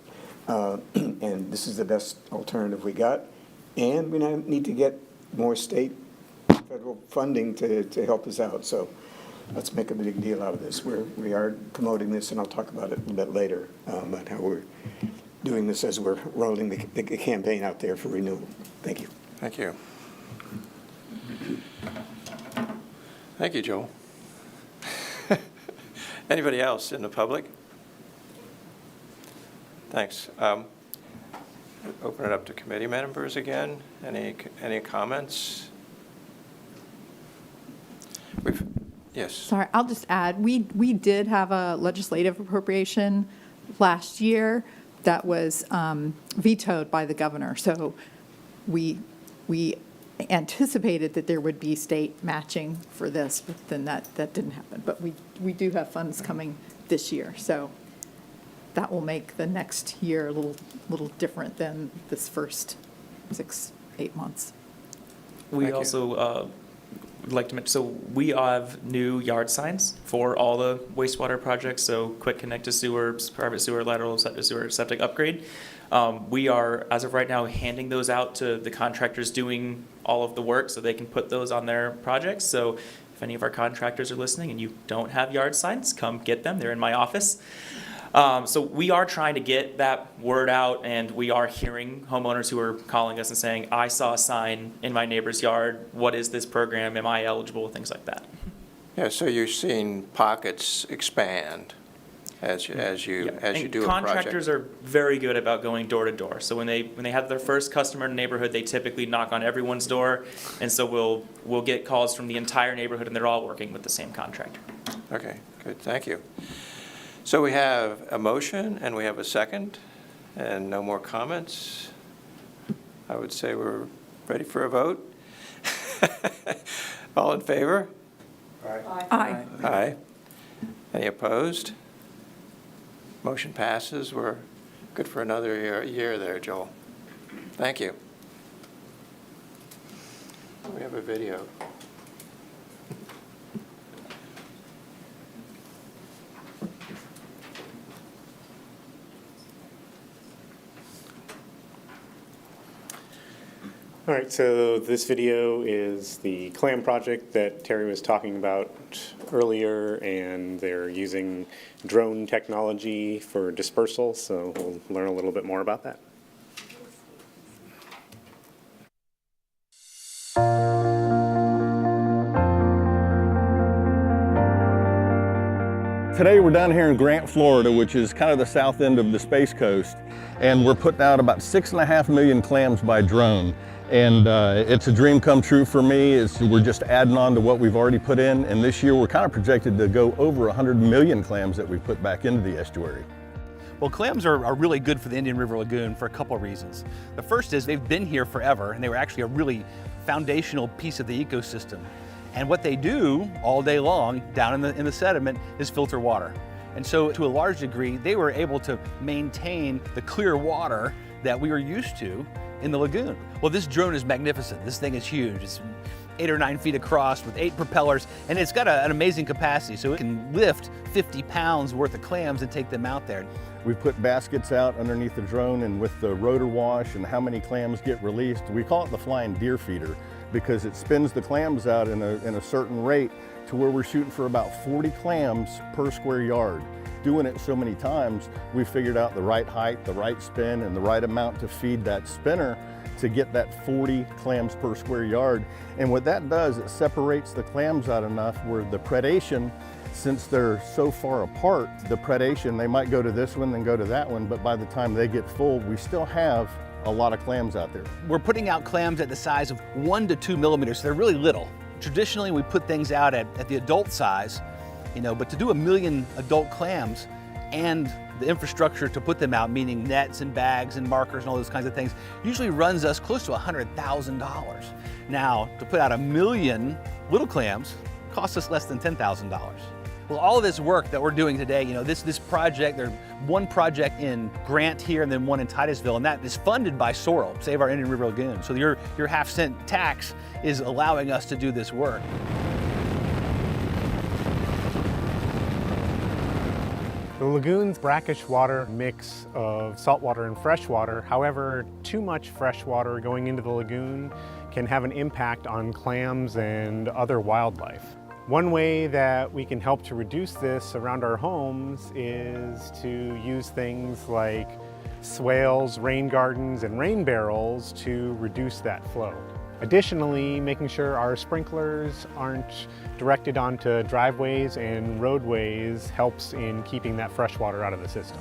And this is the best alternative we got. And we now need to get more state, federal funding to help us out. So let's make a big deal out of this. We are promoting this, and I'll talk about it a little bit later, about how we're doing this as we're rolling the campaign out there for renewal. Thank you. Thank you. Thank you, Joel. Anybody else in the public? Thanks. Open it up to committee members again. Any comments? Yes. Sorry, I'll just add, we did have a legislative appropriation last year that was vetoed by the governor. So we anticipated that there would be state matching for this, but then that didn't happen. But we do have funds coming this year. So that will make the next year a little different than this first 6-8 months. We also would like to mention, so we have new yard signs for all the wastewater projects, so quick connect to sewer, private sewer, lateral sewer, septic upgrade. We are, as of right now, handing those out to the contractors doing all of the work so they can put those on their projects. So if any of our contractors are listening and you don't have yard signs, come get them. They're in my office. So we are trying to get that word out, and we are hearing homeowners who are calling us and saying, I saw a sign in my neighbor's yard. What is this program? Am I eligible? Things like that. Yeah, so you're seeing pockets expand as you do a project. Contractors are very good about going door to door. So when they have their first customer in the neighborhood, they typically knock on everyone's door, and so we'll get calls from the entire neighborhood, and they're all working with the same contractor. Okay, good, thank you. So we have a motion and we have a second, and no more comments. I would say we're ready for a vote. All in favor? Aye. Aye. Any opposed? Motion passes. We're good for another year there, Joel. Thank you. We have a video. All right, so this video is the clam project that Terry was talking about earlier, and they're using drone technology for dispersal, so we'll learn a little bit more about that. Today we're down here in Grant, Florida, which is kind of the south end of the Space Coast, and we're putting out about 6.5 million clams by drone. And it's a dream come true for me. We're just adding on to what we've already put in, and this year we're kind of projected to go over 100 million clams that we've put back into the estuary. Well, clams are really good for the Indian River Lagoon for a couple of reasons. The first is they've been here forever, and they were actually a really foundational piece of the ecosystem. And what they do all day long down in the sediment is filter water. And so to a large degree, they were able to maintain the clear water that we were used to in the lagoon. Well, this drone is magnificent. This thing is huge. It's 8 or 9 feet across with 8 propellers, and it's got an amazing capacity. So it can lift 50 pounds worth of clams and take them out there. We put baskets out underneath the drone, and with the rotor wash and how many clams get released, we call it the flying deer feeder, because it spins the clams out in a certain rate to where we're shooting for about 40 clams per square yard. Doing it so many times, we figured out the right height, the right spin, and the right amount to feed that spinner to get that 40 clams per square yard. And what that does, it separates the clams out enough where the predation, since they're so far apart, the predation, they might go to this one, then go to that one, but by the time they get full, we still have a lot of clams out there. We're putting out clams at the size of 1 to 2 millimeters, so they're really little. Traditionally, we put things out at the adult size, but to do 1 million adult clams and the infrastructure to put them out, meaning nets and bags and markers and all those kinds of things, usually runs us close to $100,000. Now, to put out 1 million little clams costs us less than $10,000. Well, all of this work that we're doing today, this project, there's one project in Grant here and then one in Titusville, and that is funded by Sorrel, Save Our Indian River Lagoon. So your half-cent tax is allowing us to do this work. The lagoon's brackish water mix of saltwater and freshwater. However, too much freshwater going into the lagoon can have an impact on clams and other wildlife. One way that we can help to reduce this around our homes is to use things like swales, rain gardens, and rain barrels to reduce that flow. Additionally, making sure our sprinklers aren't directed onto driveways and roadways helps in keeping that fresh water out of the system.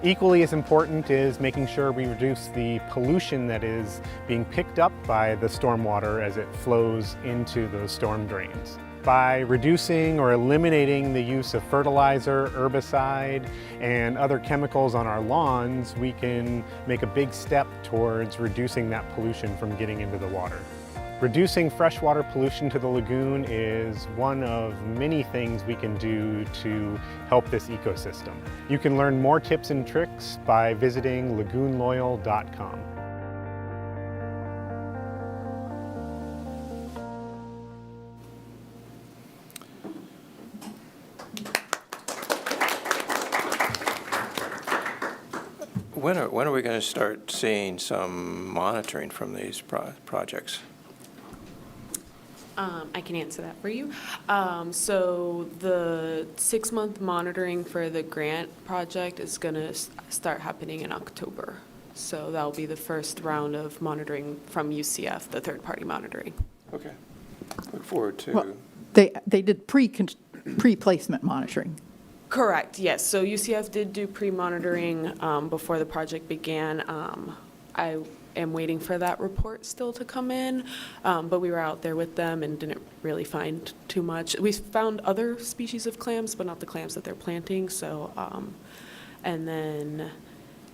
Equally as important is making sure we reduce the pollution that is being picked up by the stormwater as it flows into those storm drains. By reducing or eliminating the use of fertilizer, herbicide, and other chemicals on our lawns, we can make a big step towards reducing that pollution from getting into the water. Reducing freshwater pollution to the lagoon is one of many things we can do to help this ecosystem. You can learn more tips and tricks by visiting lagoonloyal.com. When are we going to start seeing some monitoring from these projects? I can answer that for you. So the 6-month monitoring for the grant project is going to start happening in October. So that'll be the first round of monitoring from UCF, the third-party monitoring. Okay. Look forward to. Well, they did pre-placement monitoring. Correct, yes. So UCF did do pre-monitoring before the project began. I am waiting for that report still to come in, but we were out there with them and didn't really find too much. We found other species of clams, but not the clams that they're planting. So, and then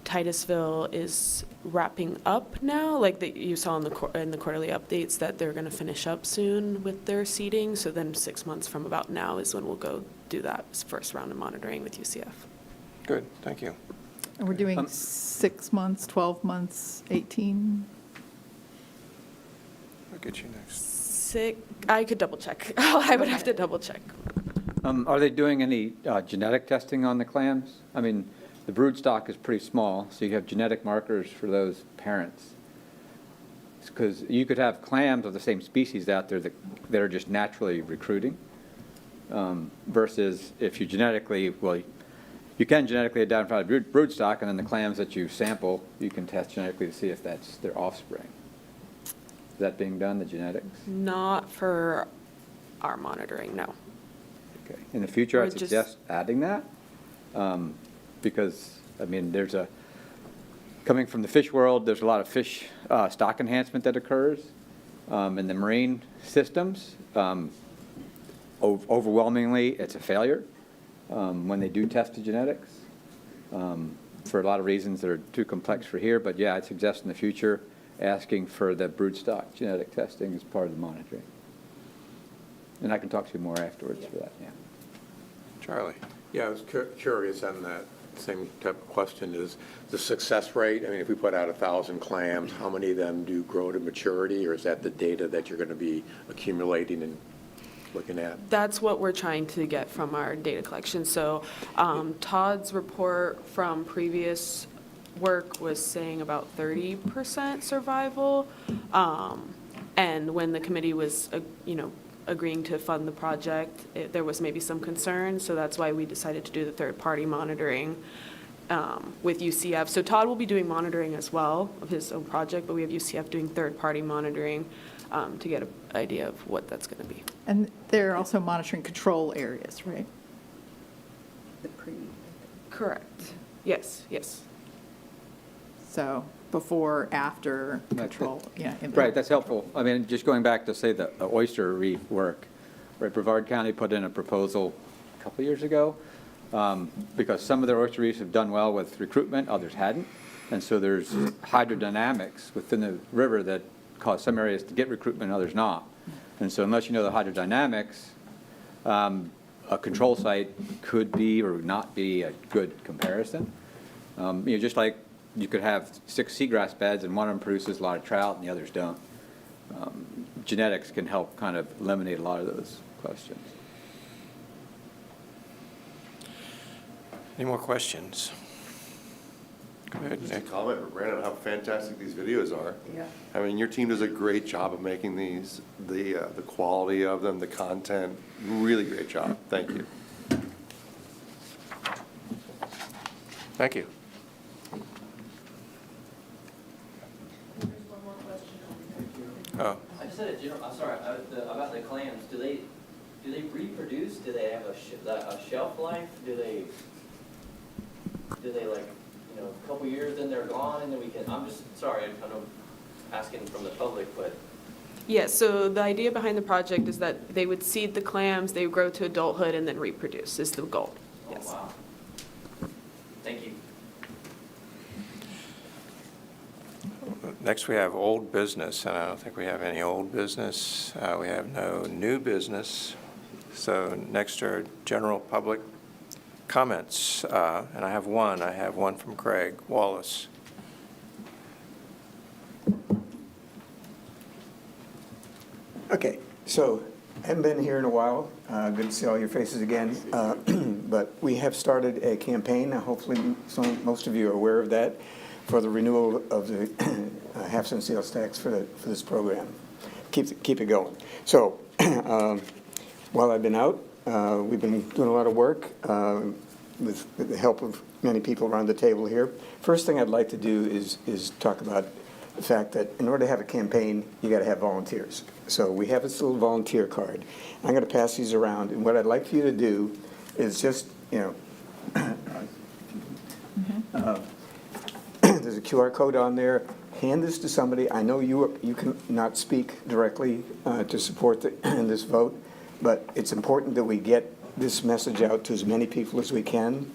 Titusville is wrapping up now, like you saw in the quarterly updates that they're going to finish up soon with their seeding. So then 6 months from about now is when we'll go do that first round of monitoring with UCF. Good, thank you. And we're doing 6 months, 12 months, 18? I'll get you next. I could double check. I would have to double check. Are they doing any genetic testing on the clams? I mean, the brood stock is pretty small, so you have genetic markers for those parents. Because you could have clams of the same species out there that are just naturally recruiting, versus if you genetically, well, you can genetically identify the brood stock, and then the clams that you sample, you can test genetically to see if that's their offspring. Is that being done, the genetics? Not for our monitoring, no. Okay. In the future, Or I'd suggest adding that, because, I mean, coming from the fish world, there's a lot of fish stock enhancement that occurs in the marine systems. Overwhelmingly, it's a failure when they do test the genetics for a lot of reasons that are too complex for here. But yeah, I'd suggest in the future asking for the broodstock genetic testing as part of the monitoring. And I can talk to you more afterwards for that, yeah. Charlie. Yeah, I was curious on that same type of question. Is the success rate, I mean, if we put out 1,000 clams, how many of them do grow to maturity, or is that the data that you're going to be accumulating and looking at? That's what we're trying to get from our data collection. So Todd's report from previous work was saying about 30% survival. And when the committee was, agreeing to fund the project, there was maybe some concern. So that's why we decided to do the third-party monitoring with UCF. So Todd will be doing monitoring as well of his own project, but we have UCF doing third-party monitoring to get an idea of what that's going to be. And they're also monitoring control areas, right? Correct. Yes, yes. So before, after control, yeah. Right, that's helpful. I mean, just going back to, say, the oyster reef work, right, Brevard County put in a proposal a couple of years ago because some of their oyster reefs have done well with recruitment, others hadn't. And so there's hydrodynamics within the river that cause some areas to get recruitment and others not. And so unless you know the hydrodynamics, a control site could be or not be a good comparison. Just like you could have 6 seagrass beds and one of them produces a lot of trout and the others don't. Genetics can help kind of eliminate a lot of those questions. Any more questions? Go ahead, Just Nick. a comment for Brandon, how fantastic these videos are. Yeah. I mean, your team does a great job of making these, the quality of them, the content, really great job. Thank you. Thank you. Oh, I just had a general, I'm sorry, about the clams. Do they reproduce? Do they have a shelf life? Do they like, you know, a couple years, then they're gone, and then we can, I'm just, sorry, I'm kind of asking from the public, but. Yeah, so the idea behind the project is that they would seed the clams, they would grow to adulthood, and then reproduce is the goal. Yes. Oh, wow. Thank you. next we have old business, and I don't think we have any old business. We have no new business. So next are general public comments, and I have one from Craig Wallace. Okay, so I haven't been here in a while. Good to see all your faces again. But we have started a campaign. Hopefully, most of you are aware of that, for the renewal of the half-cent sales tax for this program. Keep it going. So while I've been out, we've been doing a lot of work with the help of many people around the table here. First thing I'd like to do is talk about the fact that in order to have a campaign, you got to have volunteers. So we have this little volunteer card. I'm going to pass these around, and what I'd like for you to do is just, there's a QR code on there. Hand this to somebody. I know you can not speak directly to support this vote, but it's important that we get this message out to as many people as we can.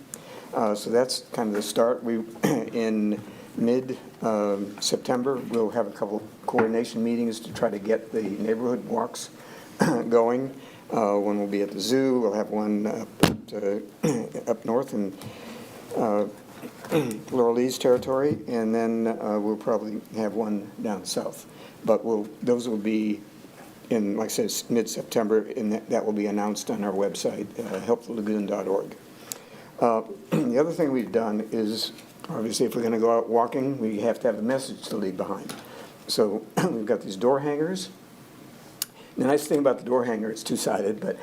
So that's kind of the start. In mid-September, we'll have a couple coordination meetings to try to get the neighborhood walks going. One will be at the zoo. We'll have one up north in Laurel Lee's territory, and then we'll probably have one down south. But those will be in, like I said, mid-September, and that will be announced on our website, helpthelagoon.org. The other thing we've done is, obviously, if we're going to go out walking, we have to have a message to leave behind. So we've got these door hangers. The nice thing about the door hanger, it's two-sided, but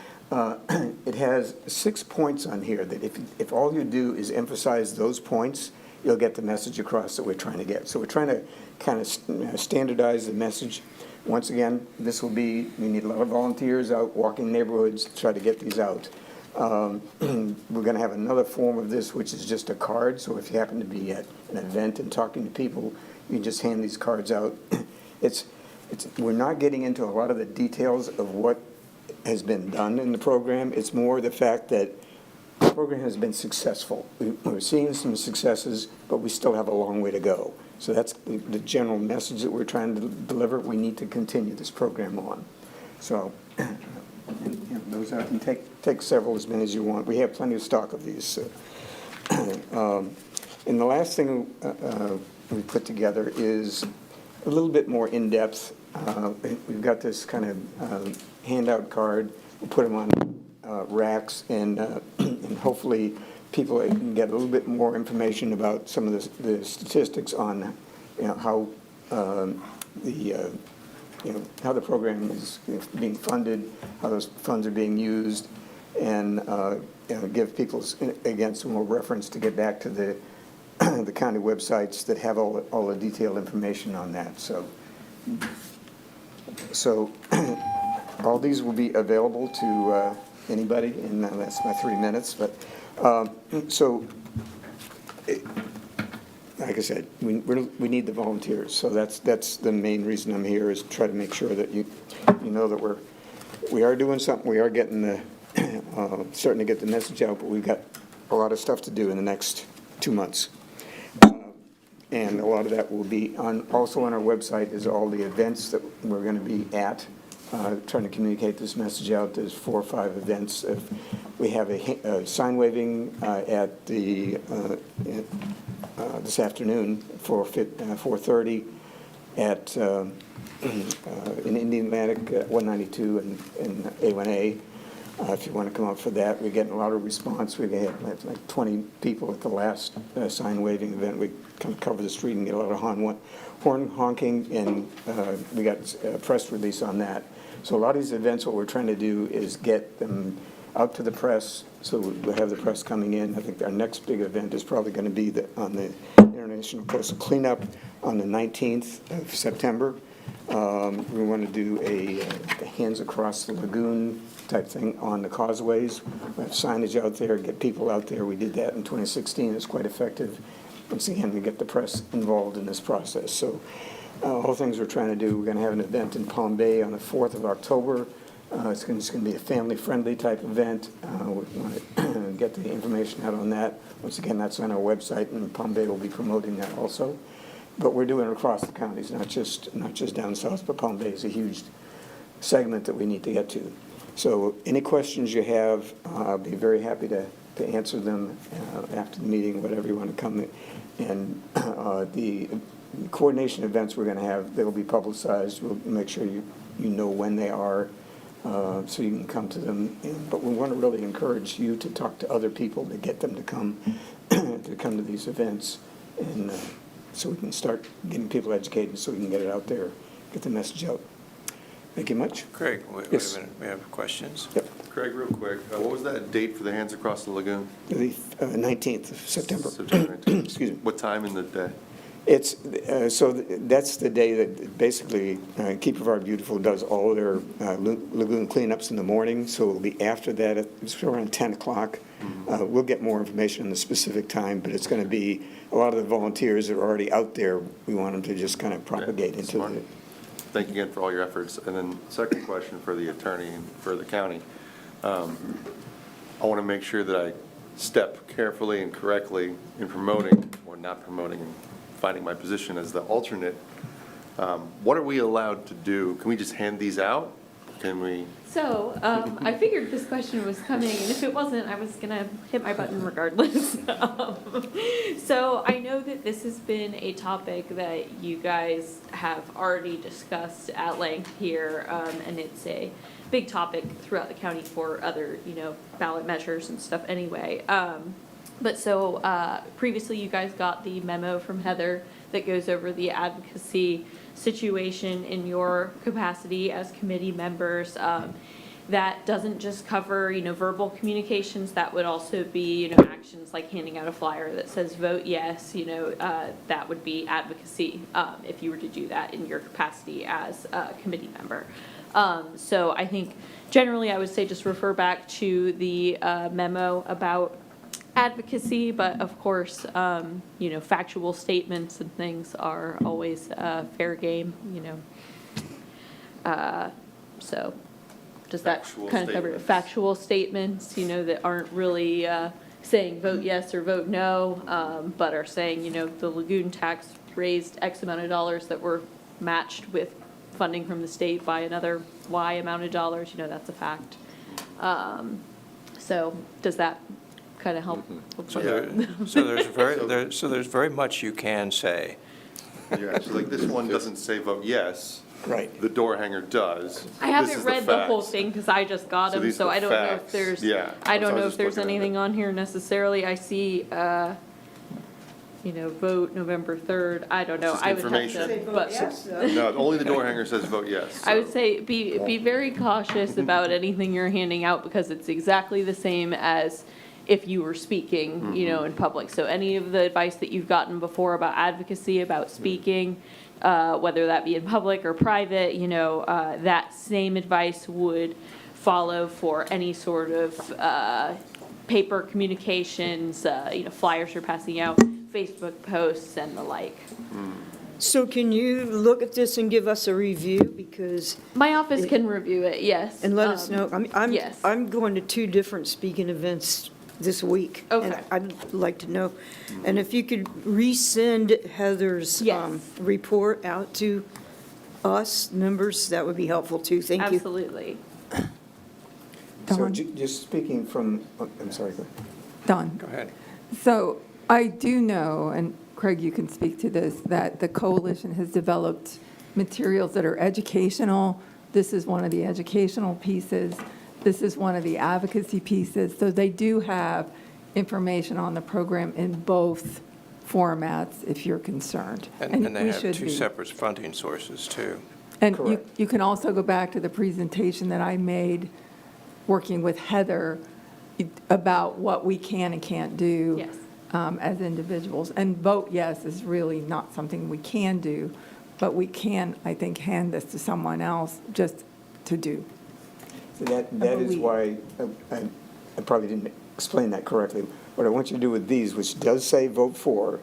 it has 6 points on here that if all you do is emphasize those points, you'll get the message across that we're trying to get. So we're trying to kind of standardize the message. Once again, we need a lot of volunteers out walking neighborhoods to try to get these out. We're going to have another form of this, which is just a card. So if you happen to be at an event and talking to people, you can just hand these cards out. We're not getting into a lot of the details of what has been done in the program. It's more the fact that the program has been successful. We're seeing some successes, but we still have a long way to go. So that's the general message that we're trying to deliver. We need to continue this program on. So those I can take several, as many as you want. We have plenty of stock of these. And the last thing we put together is a little bit more in-depth. We've got this kind of handout card. We'll put them on racks, and hopefully people can get a little bit more information about some of the statistics on how how the program is being funded, how those funds are being used, and give people, again, some more reference to get back to the county websites that have all the detailed information on that. So all these will be available to anybody, and that's my 3 minutes. But like I said, we need the volunteers. So that's the main reason I'm here, is to try to make sure that you know that we are doing something. We are getting starting to get the message out, but we've got a lot of stuff to do in the next 2 months. And a lot of that will be also on our website is all the events that we're going to be at, trying to communicate this message out. There's 4 or 5 events. We have a sign waving at this afternoon for 4:30 at in Indian Atlantic at 192 and A1A. If you want to come up for that, we're getting a lot of response. We had like 20 people at the last sign waving event. We kind of cover the street and get a lot of horn honking, and we got a press release on that. So a lot of these events, what we're trying to do is get them out to the press, so we'll have the press coming in. I think our next big event is probably going to be on the International Coastal Cleanup on the 19th of September. We want to do a hands across the lagoon type thing on the causeways. We have signage out there, get people out there. We did that in 2016. It's quite effective. Once again, we get the press involved in this process. So all things we're trying to do, we're going to have an event in Palm Bay on the 4th of October. It's going to be a family-friendly type event. We want to get the information out on that. Once again, that's on our website, and Palm Bay will be promoting that also. But we're doing it across the counties, not just down south, but Palm Bay is a huge segment that we need to get to. So any questions you have, I'll be very happy to answer them after the meeting, whatever you want to come in. And the coordination events we're going to have, they'll be publicized. We'll make sure you know when they are, so you can come to them. But we want to really encourage you to talk to other people to get them to come to these events, and so we can start getting people educated, so we can get it out there, get the message out. Thank you much. Craig, wait Yes. a minute, we have questions? Yep. Craig, real quick, what was that date for the Hands Across the Lagoon? The 19th of September. September 19th. Excuse me. What time in the day? It's, that's the day that basically Keep of Our Beautiful does all their lagoon cleanups in the morning, so it'll be after that, it's around 10 o'clock. We'll get more information on the specific time, but it's going to be, a lot of the volunteers that are already out there, we want them to just kind of propagate into smart. the. Thank you again for all your efforts. And then second question for the attorney and for the county. I want to make sure that I step carefully and correctly in promoting or not promoting and finding my position as the alternate. What are we allowed to do? Can we just hand these out? Can we? So, I figured this question was coming, and if it wasn't, I was gonna hit my button regardless. So I know that this has been a topic that you guys have already discussed at length here, and it's a big topic throughout the county for other, ballot measures and stuff anyway. But so, previously you guys got the memo from Heather that goes over the advocacy situation in your capacity as committee members. That doesn't just cover, verbal communications. That would also be, actions like handing out a flyer that says vote yes, that would be advocacy, if you were to do that in your capacity as a committee member. So I think generally I would say just refer back to the memo about advocacy, but of course, factual statements and things are always fair game, so does that Factual kind of cover it? statements. Factual statements, that aren't really saying vote yes or vote no, but are saying, the lagoon tax raised X amount of dollars that were matched with funding from the state by another Y amount of dollars, that's a fact. So does that kind of help? So there's very much you can say. Yeah, so like this one doesn't say vote yes. Right. The door hanger does. I This haven't is read the whole facts. thing because I just got So them, these so are I don't know if facts. there's, Yeah, I don't so I was know if just there's looking at anything on here necessarily. I see, vote November 3rd. I don't know. It's just I would have information. to, but. No, only the door hanger says vote yes. I would so- say be very cautious about anything you're handing out because it's exactly the same as if you were speaking, in public. So any of the advice that you've gotten before about advocacy, about speaking, whether that be in public or private, that same advice would follow for any sort of paper communications, flyers you're passing out, Facebook posts and the like. So can you look at this and give us a review, because? My office can review it, yes. And let us know. yes. I'm going to 2 different speaking events this week. And Okay. I'd like to know. And if you could resend Heather's Yes. report out to us members, that would be helpful too. Thank you. Absolutely. So Dawn? just speaking from, I'm sorry, go ahead. Don. Go ahead. So I do know, and Craig, you can speak to this, that the coalition has developed materials that are educational. This is one of the educational pieces. This is one of the advocacy pieces. So they do have information on the program in both formats, if you're concerned. And they we have should 2 be. separate funding sources, too. And Correct. you can also go back to the presentation that I made, working with Heather, about what we can and can't do Yes. as individuals. And vote yes is really not something we can do, but we can, I think, hand this to someone else just to do. So that is believe. why I probably didn't explain that correctly. What I want you to do with these, which does say vote for,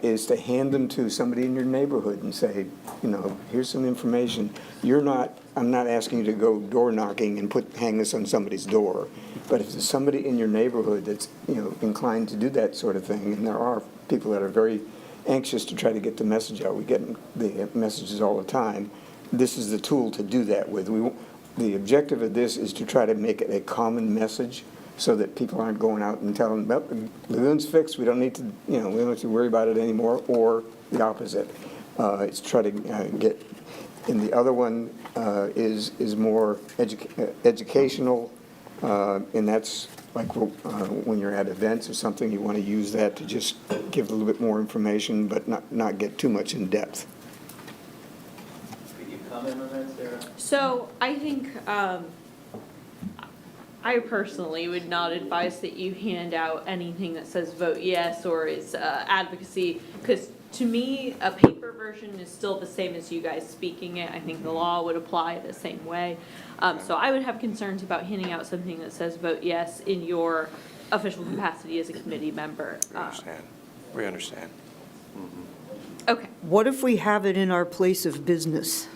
is to hand them to somebody in your neighborhood and say, you know, here's some information. I'm not asking you to go door knocking and hang this on somebody's door. But if there's somebody in your neighborhood that's, you know, inclined to do that sort of thing, and there are people that are very anxious to try to get the message out. We get the messages all the time. This is the tool to do that with. The objective of this is to try to make it a common message so that people aren't going out and telling, well, Lagoon's fixed, we don't need to, you know, we don't have to worry about it anymore, or the opposite. It's try to get, and the other one is more educational, and that's like when you're at events or something, you want to use that to just give a little bit more information, but not get too much in depth. Could you comment on that, Sarah? So I think, I personally would not advise that you hand out anything that says vote yes or is advocacy, because to me, a paper version is still the same as you guys speaking it. I think the law would apply the same way. So I would have concerns about handing out something that says vote yes in your official capacity as a committee member. We understand. Okay. What if we have it in our place of business?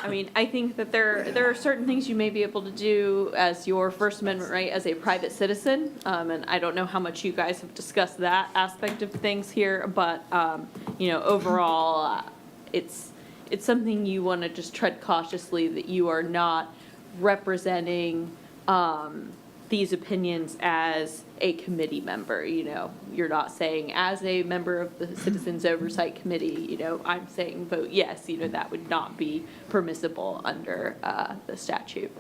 I mean, I think that there are certain things you may be able to do as your First Amendment right as a private citizen, and I don't know how much you guys have discussed that aspect of things here, but you know, overall, it's something you want to just tread cautiously, that you are not representing these opinions as a committee member. You know, you're not saying as a member of the Citizens Oversight Committee, you know, I'm saying vote yes, you know, that would not be permissible under the statute.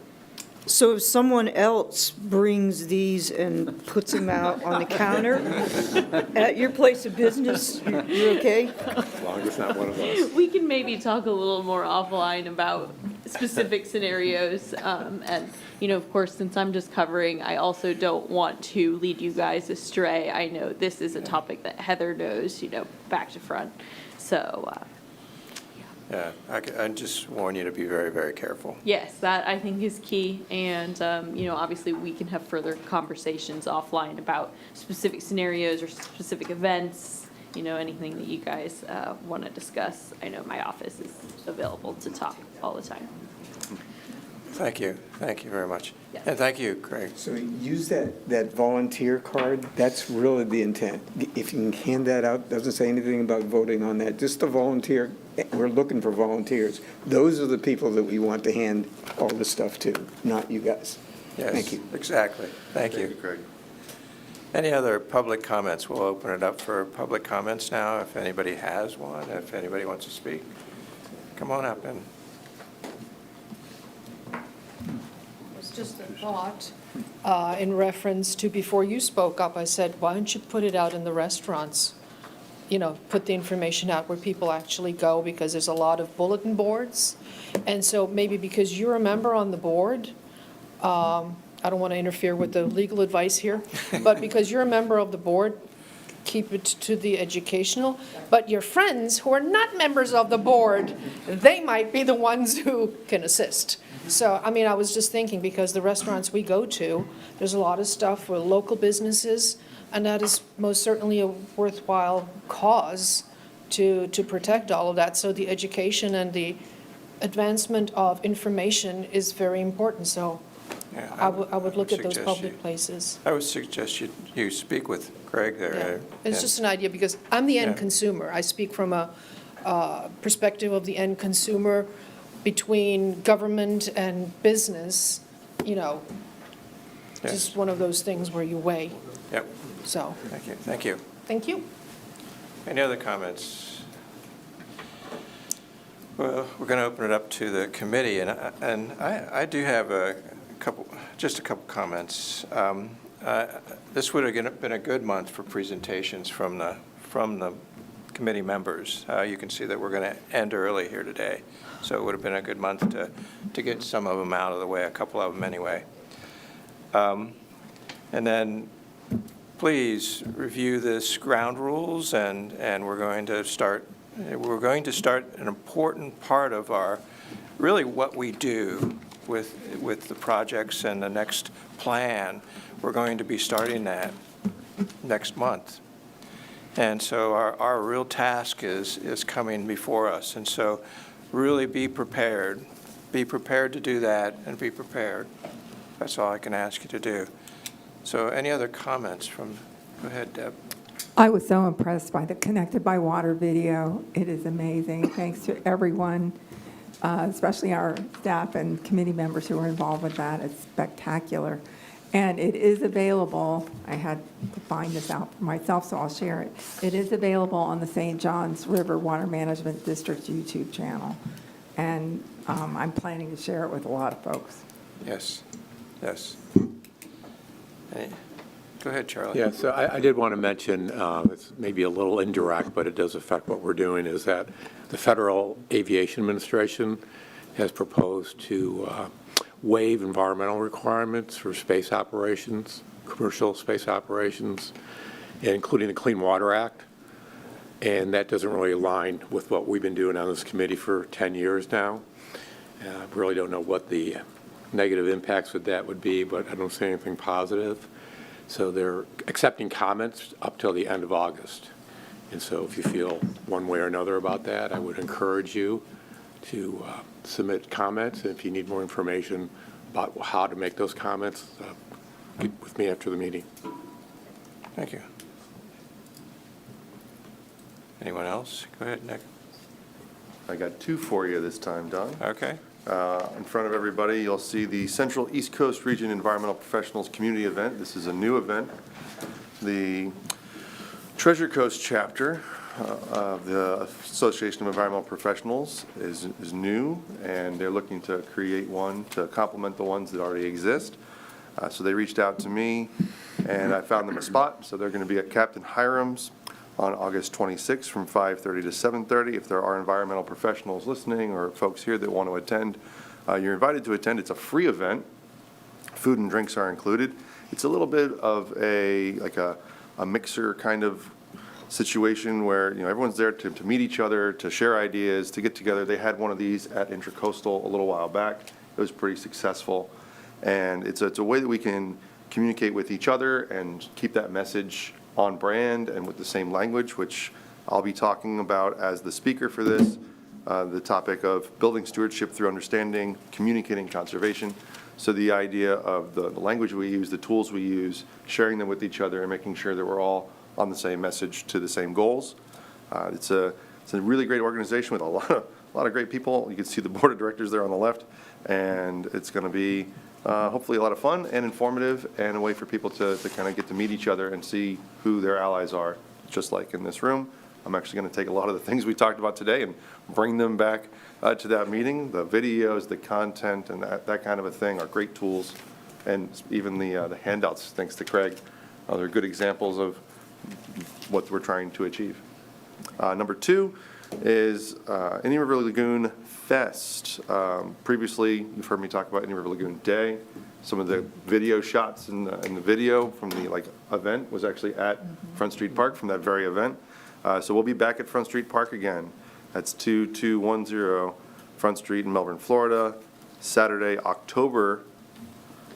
So if someone else brings these and puts them out on the counter at your place of business, you're okay? As long as it's not one of us. We can maybe talk a little more offline about specific scenarios. And, you know, of course, since I'm just covering, I also don't want to lead you guys astray. I know this is a topic that Heather knows, you know, back to front. So, Yeah, I just warn you to be very, very careful. yes, that I think is key. And, you know, obviously we can have further conversations offline about specific scenarios or specific events, you know, anything that you guys want to discuss. I know my office is available to talk all the time. Thank you very much. Yes. And thank you, Craig. So use that volunteer card. That's really the intent. If you can hand that out, doesn't say anything about voting on that, just the volunteer. We're looking for volunteers. Those are the people that we want to hand all this stuff to, not you guys. Yes, Thank you. exactly. Thank you. Craig. Any other public comments? We'll open it up for public comments now, if anybody has one, if anybody wants to speak. Come on up and. It's just a thought in reference to before you spoke up, I said, why don't you put it out in the restaurants? You know, put the information out where people actually go, because there's a lot of bulletin boards. And so maybe because you're a member on the board, I don't want to interfere with the legal advice here, but because you're a member of the board, keep it to the educational. But your friends who are not members of the board, they might be the ones who can assist. So, I mean, I was just thinking, because the restaurants we go to, there's a lot of stuff for local businesses, and that is most certainly a worthwhile cause to protect all of that. So the education and the advancement of information is very important. So Yeah, I would look at those suggest public you- places. I would suggest you speak with Greg there. Yeah. It's and- just an idea, because I'm the end Yeah. consumer. I speak from a perspective of the end consumer. Between government and business, you know, Yes. just one of those things where you weigh. Yep, So, thank you, thank you. thank you. Any other comments? Well, we're going to open it up to the committee, and I do have just a couple comments. This would have been a good month for presentations from the committee members. You can see that we're going to end early here today, so it would have been a good month to get some of them out of the way, a couple of them anyway. And then please review this ground rules, and we're going to start an important part of our, really what we do with the projects and the next plan. We're going to be starting that next month. And so our real task is coming before us. And so really be prepared. Be prepared to do that, and be prepared. That's all I can ask you to do. So any other comments from, go ahead, Deb. I was so impressed by the Connected by Water video. It is amazing. Thanks to everyone, especially our staff and committee members who were involved with that. It's spectacular. And it is available. I had to find this out for myself, so I'll share it. It is available on the St. Johns River Water Management District YouTube channel. And I'm planning to share it with a lot of folks. Yes, yes. Hey, go ahead, Charlie. Yeah, so I did want to mention, it's maybe a little indirect, but it does affect what we're doing, is that the Federal Aviation Administration has proposed to waive environmental requirements for space operations, commercial space operations, including the Clean Water Act. And that doesn't really align with what we've been doing on this committee for 10 years now. I really don't know what the negative impacts with that would be, but I don't see anything positive. So they're accepting comments up till the end of August. And so if you feel one way or another about that, I would encourage you to submit comments. And if you need more information about how to make those comments, get with me after the meeting. Thank you. Anyone else? Go ahead, Nick. I got two for you this time, Don. Okay. In front of everybody, you'll see the Central East Coast Region Environmental Professionals Community Event. This is a new event. The Treasure Coast chapter of the Association of Environmental Professionals is new, and they're looking to create one to complement the ones that already exist. So they reached out to me, and I found them a spot. So they're going to be at Captain Hiram's on August 26th from 5:30 to 7:30. If there are environmental professionals listening or folks here that want to attend, you're invited to attend. It's a free event. Food and drinks are included. It's a little bit of a mixer kind of situation where, you know, everyone's there to meet each other, to share ideas, to get together. They had one of these at Intracoastal a little while back. It was pretty successful. And it's a way that we can communicate with each other and keep that message on brand and with the same language, which I'll be talking about as the speaker for this, the topic of building stewardship through understanding, communicating conservation. So the idea of the language we use, the tools we use, sharing them with each other and making sure that we're all on the same message to the same goals. It's a really great organization with a lot of great people. You can see the board of directors there on the left, and it's going to be hopefully a lot of fun and informative, and a way for people to kind of get to meet each other and see who their allies are, just like in this room. I'm actually going to take a lot of the things we talked about today and bring them back to that meeting. The videos, the content, and that kind of a thing are great tools, and even the handouts, thanks to Craig, they're good examples of what we're trying to achieve. Number two is Indian River Lagoon Fest. Previously, you've heard me talk about Indian River Lagoon Day. Some of the video shots in the video from the event was actually at Front Street Park from that very event. So we'll be back at Front Street Park again. That's 2210 Front Street in Melbourne, Florida, Saturday, October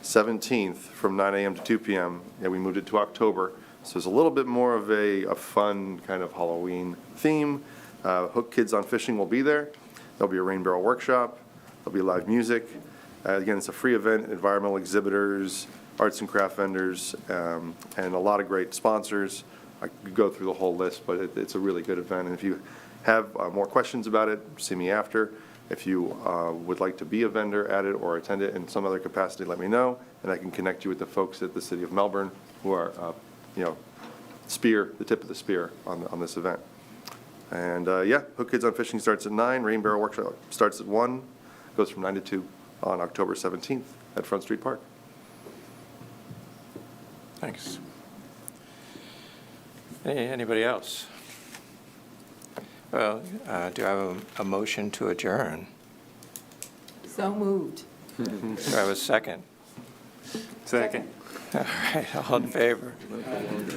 17th from 9 a.m. to 2 p.m. Yeah, we moved it to October. So it's a little bit more of a fun kind of Halloween theme. Hook Kids on Fishing will be there. There'll be a rain barrel workshop. There'll be live music. Again, it's a free event, environmental exhibitors, arts and craft vendors, and a lot of great sponsors. I could go through the whole list, but it's a really good event. And if you have more questions about it, see me after. If you would like to be a vendor at it or attend it in some other capacity, let me know, and I can connect you with the folks at the City of Melbourne who are, the tip of the spear on this event. And Hook Kids on Fishing starts at 9. Rain Barrel Workshop starts at 1. Goes from 9 to 2 on October 17th at Front Street Park. Thanks. Anybody else? Well, do I have a motion to adjourn? So moved. Do I have a second? Second. All right, all in favor?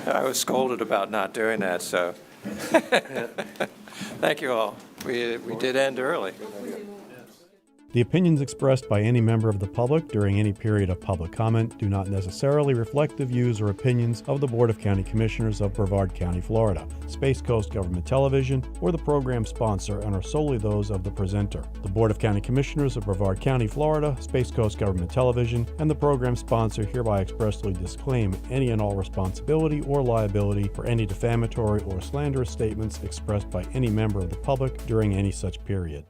I was scolded about not doing that, so. Thank you all. We did end early. The opinions expressed by any member of the public during any period of public comment do not necessarily reflect the views or opinions of the Board of County Commissioners of Brevard County, Florida, Space Coast Government Television, or the program sponsor, and are solely those of the presenter. The Board of County Commissioners of Brevard County, Florida, Space Coast Government Television, and the program sponsor hereby expressly disclaim any and all responsibility or liability for any defamatory or slanderous statements expressed by any member of the public during any such period.